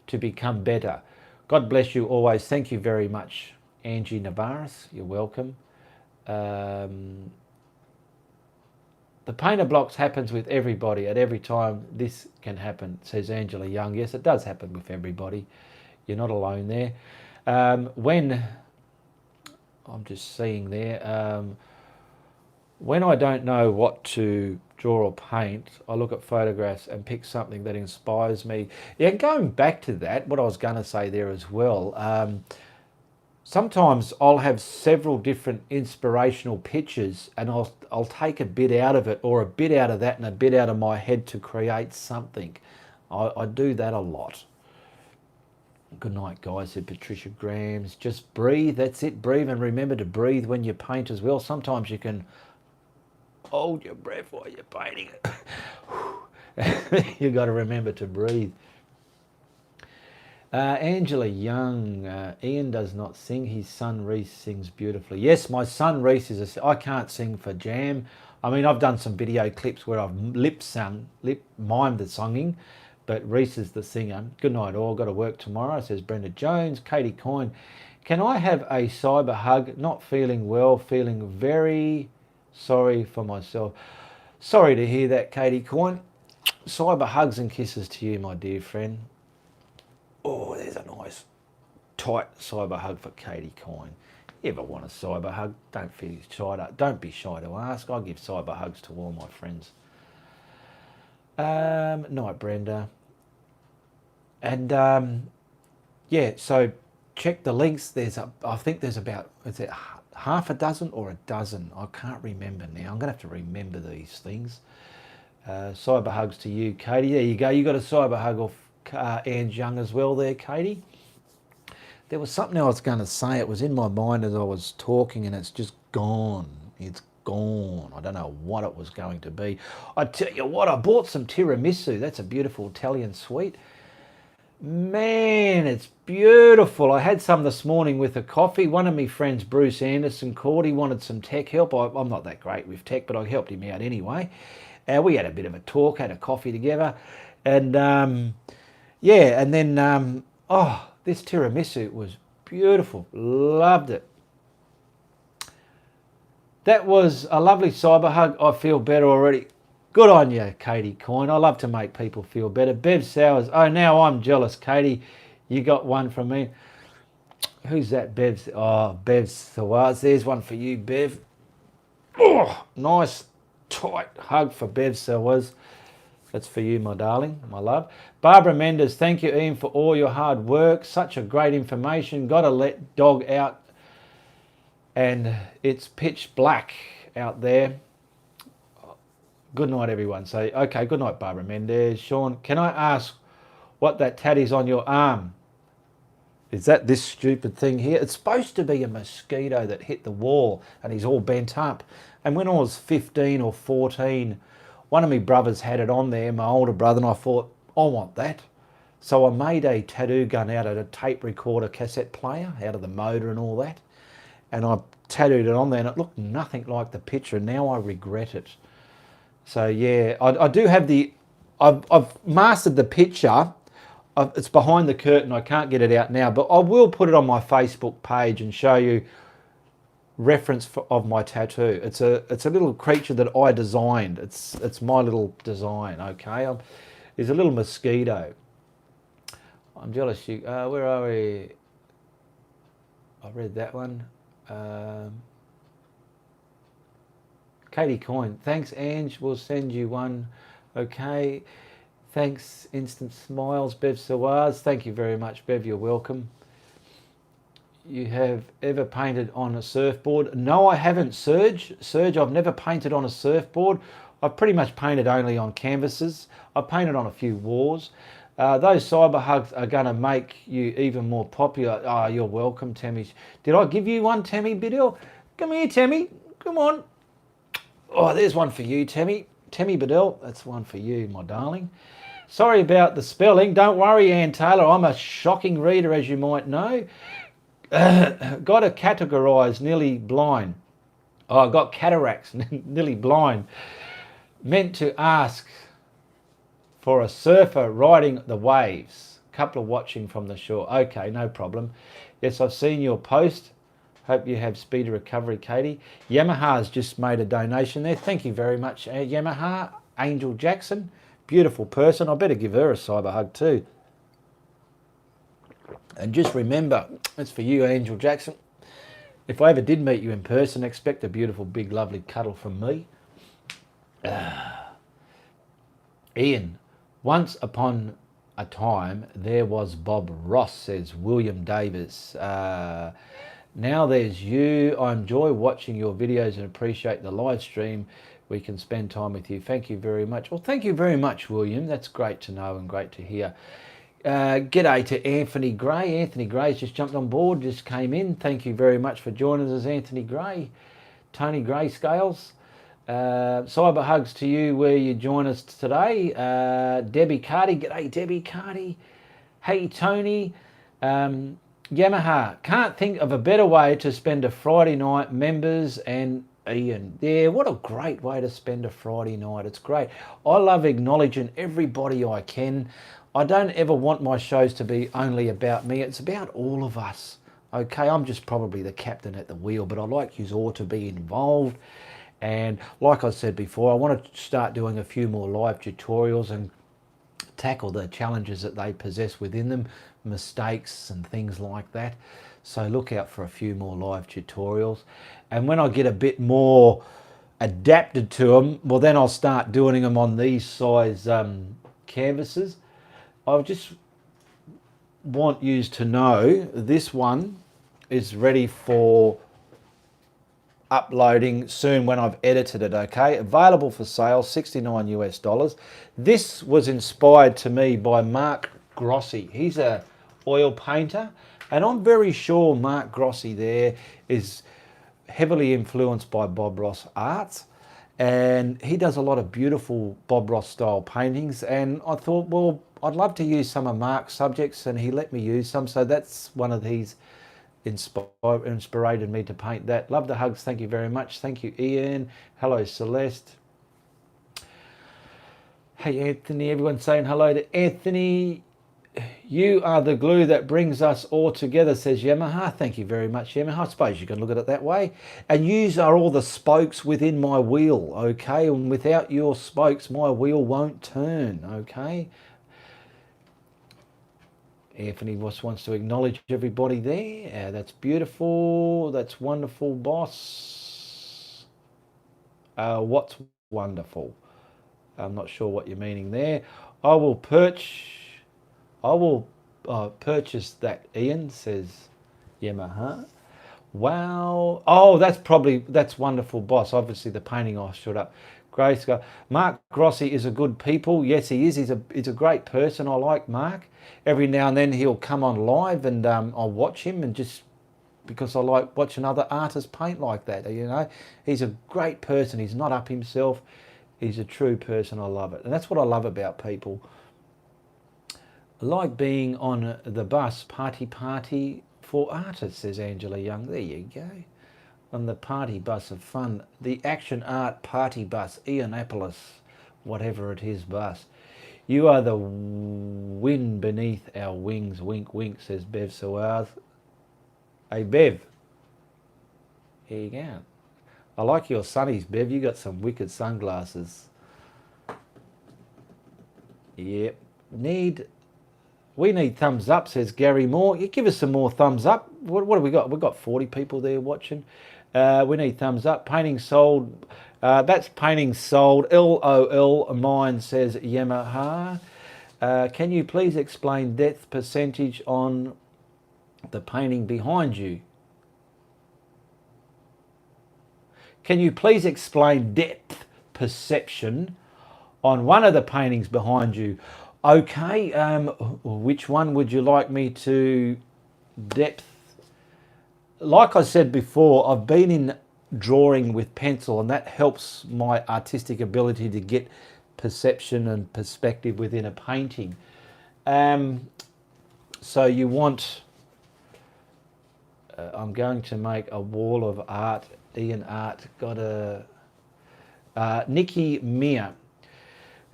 to become better. God bless you always. Thank you very much, Angie Navarez. You're welcome. The painter blocks happens with everybody at every time. This can happen, says Angela Young. Yes, it does happen with everybody. You're not alone there. When, I'm just seeing there, when I don't know what to draw or paint, I look at photographs and pick something that inspires me. Yeah, going back to that, what I was going to say there as well, sometimes I'll have several different inspirational pictures, and I'll take a bit out of it, or a bit out of that and a bit out of my head to create something. I do that a lot. Good night, guys, said Patricia Grams. Just breathe, that's it, breathe, and remember to breathe when you paint as well. Sometimes you can hold your breath while you're painting it. You got to remember to breathe. Angela Young, Ian does not sing. His son Reese sings beautifully. Yes, my son Reese is I can't sing for jam. I mean, I've done some video clips where I've lip mimed the singing, but Reese is the singer. Good night all. Got to work tomorrow, says Brenda Jones. Katie Coyne, can I have a cyber hug? Not feeling well, feeling very sorry for myself. Sorry to hear that, Katie Coyne. Cyber hugs and kisses to you, my dear friend. Oh, there's a nice tight cyber hug for Katie Coyne. You ever want a cyber hug? Don't feel shy. Don't be shy to ask. I give cyber hugs to all my friends. Night, Brenda. And yeah, so check the links. I think there's about, is it half a dozen or a dozen? I can't remember now. I'm gonna have to remember these things. Cyber hugs to you, Katie. There you go. You got a cyber hug off Ange Young as well there, Katie. There was something I was going to say. It was in my mind as I was talking and it's just gone. It's gone. I don't know what it was going to be. I tell you what, I bought some tiramisu. That's a beautiful Italian sweet. Man, it's beautiful. I had some this morning with a coffee. One of my friends, Bruce Anderson, called. He wanted some tech help. I'm not that great with tech, but I helped him out anyway. We had a bit of a talk, had a coffee together. And yeah, and then, this tiramisu was beautiful. Loved it. That was a lovely cyber hug. I feel better already. Good on you, Katie Coyne. I love to make people feel better. Bev Sowers. Oh, now I'm jealous, Katie. You got one from me. Who's that, Bev? Oh, Bev Sowers. There's one for you, Bev. Oh, nice, tight hug for Bev Sowers. That's for you, my darling, my love. Barbara Mendes, thank you, Ian, for all your hard work. Such a great information. Got to let dog out. And it's pitch black out there. Good night, everyone. So, okay, good night, Barbara Mendes. Sean, can I ask what that tatty's on your arm? Is that this stupid thing here? It's supposed to be a mosquito that hit the wall and he's all bent up. And when I was 15 or 14, one of my brothers had it on there, my older brother, and I thought, I want that. So I made a tattoo gun out of a tape recorder cassette player, out of the motor and all that. And I tattooed it on there and it looked nothing like the picture. And now I regret it. So yeah, I do have I've mastered the picture. It's behind the curtain. I can't get it out now, but I will put it on my Facebook page and show you reference of my tattoo. It's a little creature that I designed. It's my little design. Okay, there's a little mosquito. I'm jealous. You where are we? I read that one. Katie Coyne, thanks, Ange. We'll send you one. Okay, thanks. Instant smiles, Bev Sawaz. Thank you very much, Bev. You're welcome. You have ever painted on a surfboard? No, I haven't, Serge. Serge, I've never painted on a surfboard. I've pretty much painted only on canvases. I've painted on a few walls. Those cyber hugs are going to make you even more popular. Oh, you're welcome, Tammy. Did I give you one, Tammy Biddle? Come here, Tammy. Come on. Oh, there's one for you, Tammy. Tammy Biddle, that's one for you, my darling. Sorry about the spelling. Don't worry, Ann Taylor. I'm a shocking reader, as you might know. Got to categorise nearly blind. Oh, I got cataracts, nearly blind. Meant to ask for a surfer riding the waves. Couple of watching from the shore. Okay, no problem. Yes, I've seen your post. Hope you have speedy recovery, Katie. Yamaha's just made a donation there. Thank you very much, Yamaha. Angel Jackson, beautiful person. I better give her a cyber hug too. And just remember, it's for you, Angel Jackson. If I ever did meet you in person, expect a beautiful, big, lovely cuddle from me. Ian, once upon a time, there was Bob Ross, says William Davis. Now there's you. I enjoy watching your videos and appreciate the live stream. We can spend time with you. Thank you very much. Well, thank you very much, William. That's great to know and great to hear. G'day to Anthony Gray. Anthony Gray's just jumped on board, just came in. Thank you very much for joining us, Anthony Gray. Tony Grayscales. Cyber hugs to you where you join us today. Debbie Carty, g'day Debbie Carty. Hey Tony. Yamaha, can't think of a better way to spend a Friday night, members and Ian. Yeah, what a great way to spend a Friday night. It's great. I love acknowledging everybody I can. I don't ever want my shows to be only about me. It's about all of us. Okay, I'm just probably the captain at the wheel, but I like you all to be involved. And like I said before, I want to start doing a few more live tutorials and tackle the challenges that they possess within them, mistakes and things like that. So look out for a few more live tutorials. And when I get a bit more adapted to them, well, then I'll start doing them on these size canvases. I just want you to know this one is ready for uploading soon when I've edited it. Okay, available for sale, $69 US. This was inspired to me by Mark Grossi. He's a oil painter, and I'm very sure Mark Grossi there is heavily influenced by Bob Ross arts, and he does a lot of beautiful Bob Ross style paintings. And I thought, well, I'd love to use some of Mark's subjects, and he let me use some, so that's one of these inspired me to paint that. Love the hugs, thank you very much. Thank you, Ian. Hello, Celeste. Hey, Anthony. Everyone's saying hello to Anthony. You are the glue that brings us all together, says Yamaha. Thank you very much, Yamaha. I suppose you can look at it that way. And yous are all the spokes within my wheel, okay? And without your spokes, my wheel won't turn, okay? Anthony just wants to acknowledge everybody there. That's beautiful. That's wonderful, boss. What's wonderful? I'm not sure what you're meaning there. I will purchase that, Ian, says Yamaha. Wow. Oh, that's wonderful, boss. Obviously the painting I stood up. Grace, Mark Grossi is a good people. Yes, he is. He's a great person. I like Mark. Every now and then he'll come on live, and I'll watch him, and just because I like watching other artists paint like that. You know, he's a great person. He's not up himself. He's a true person. I love it, and that's what I love about people. I like being on the bus party for artists, says Angela Young. There you go. On the party bus of fun, the action art party bus, Ianapolis, whatever it is, bus. You are the wind beneath our wings, wink, wink, says Bev Suarez. Hey, Bev. Here you go. I like your sunnies, Bev. You got some wicked sunglasses. Yep. We need thumbs up, says Gary Moore. You give us some more thumbs up. What have we got? We've got 40 people there watching. We need thumbs up. Painting sold. That's painting sold. LOL mine, says Yamaha. Can you please explain depth percentage on the painting behind you? Can you please explain depth perception on one of the paintings behind you? Okay, which one would you like me to depth? Like I said before, I've been in drawing with pencil, and that helps my artistic ability to get perception and perspective within a painting. So you want, I'm going to make a wall of art, Ian Art, got a, Nikki Mia.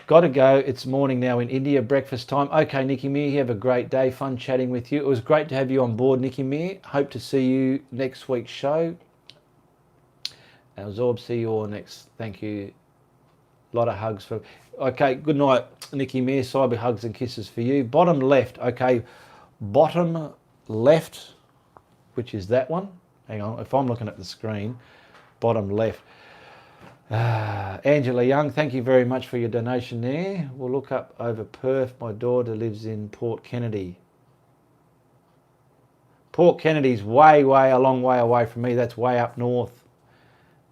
Got to go. It's morning now in India, breakfast time. Okay, Nikki Mir, you have a great day. Fun chatting with you. It was great to have you on board, Nikki Mir. Hope to see you next week's show. Zorb, see you all next. Thank you. A lot of hugs for. Okay, good night, Nikki Mir. Cyber hugs and kisses for you. Bottom left. Okay, bottom left, which is that one. Hang on, if I'm looking at the screen, bottom left. Angela Young, thank you very much for your donation there. We'll look up over Perth. My daughter lives in Port Kennedy. Port Kennedy's way, a long way away from me. That's way up north.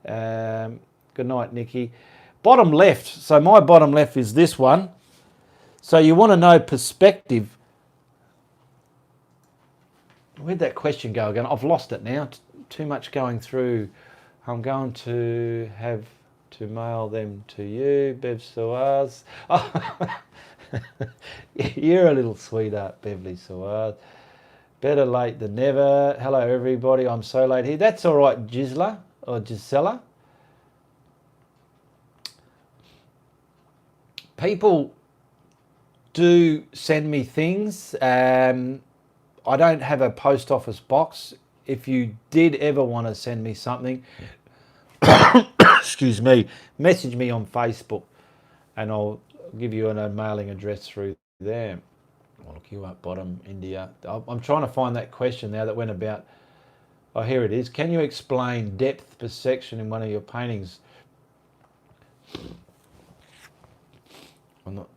Good night, Nikki. Bottom left. So my bottom left is this one. So you want to know perspective. Where'd that question go again? I've lost it now. Too much going through. I'm going to have to mail them to you, Bev Suarez. Oh, you're a little sweetheart, Beverly Suarez. Better late than never. Hello, everybody. I'm so late here. That's all right, Gisela or Gisela. People do send me things. I don't have a post office box. If you did ever want to send me something, excuse me, message me on Facebook and I'll give you a mailing address through there. I'll look you up, bottom, India. I'm trying to find that question now that went about. Oh, here it is. Can you explain depth perception in one of your paintings?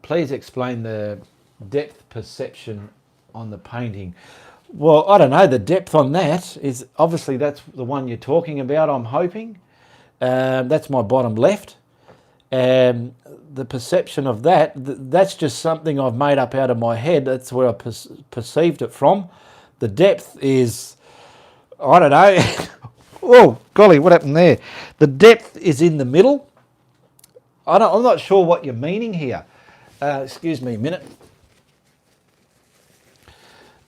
Please explain the depth perception on the painting. Well, I don't know. The depth on that is obviously that's the one you're talking about, I'm hoping. That's my bottom left. The perception of that's just something I've made up out of my head. That's where I perceived it from. The depth is, I don't know. Oh, golly, what happened there? The depth is in the middle. I'm not sure what you're meaning here. Excuse me a minute.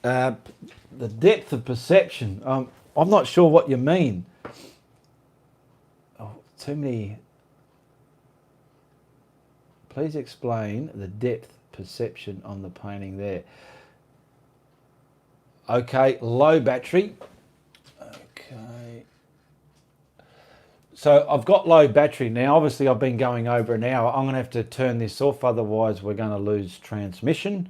The depth of perception. I'm not sure what you mean. Oh, too many. Please explain the depth perception on the painting there. Okay, low battery. Okay. So I've got low battery now. Obviously, I've been going over an hour. I'm going to have to turn this off, otherwise we're going to lose transmission.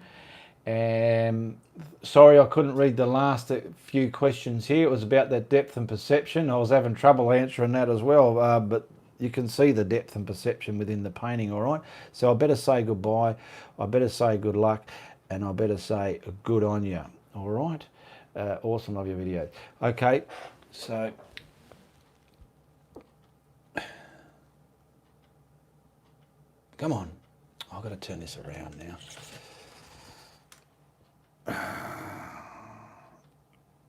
Sorry, I couldn't read the last few questions here. It was about that depth and perception. I was having trouble answering that as well, but you can see the depth and perception within the painting, all right? So I better say goodbye, I better say good luck, and I better say good on you, all right? Awesome, love your video. Okay, so... Come on, I've got to turn this around now.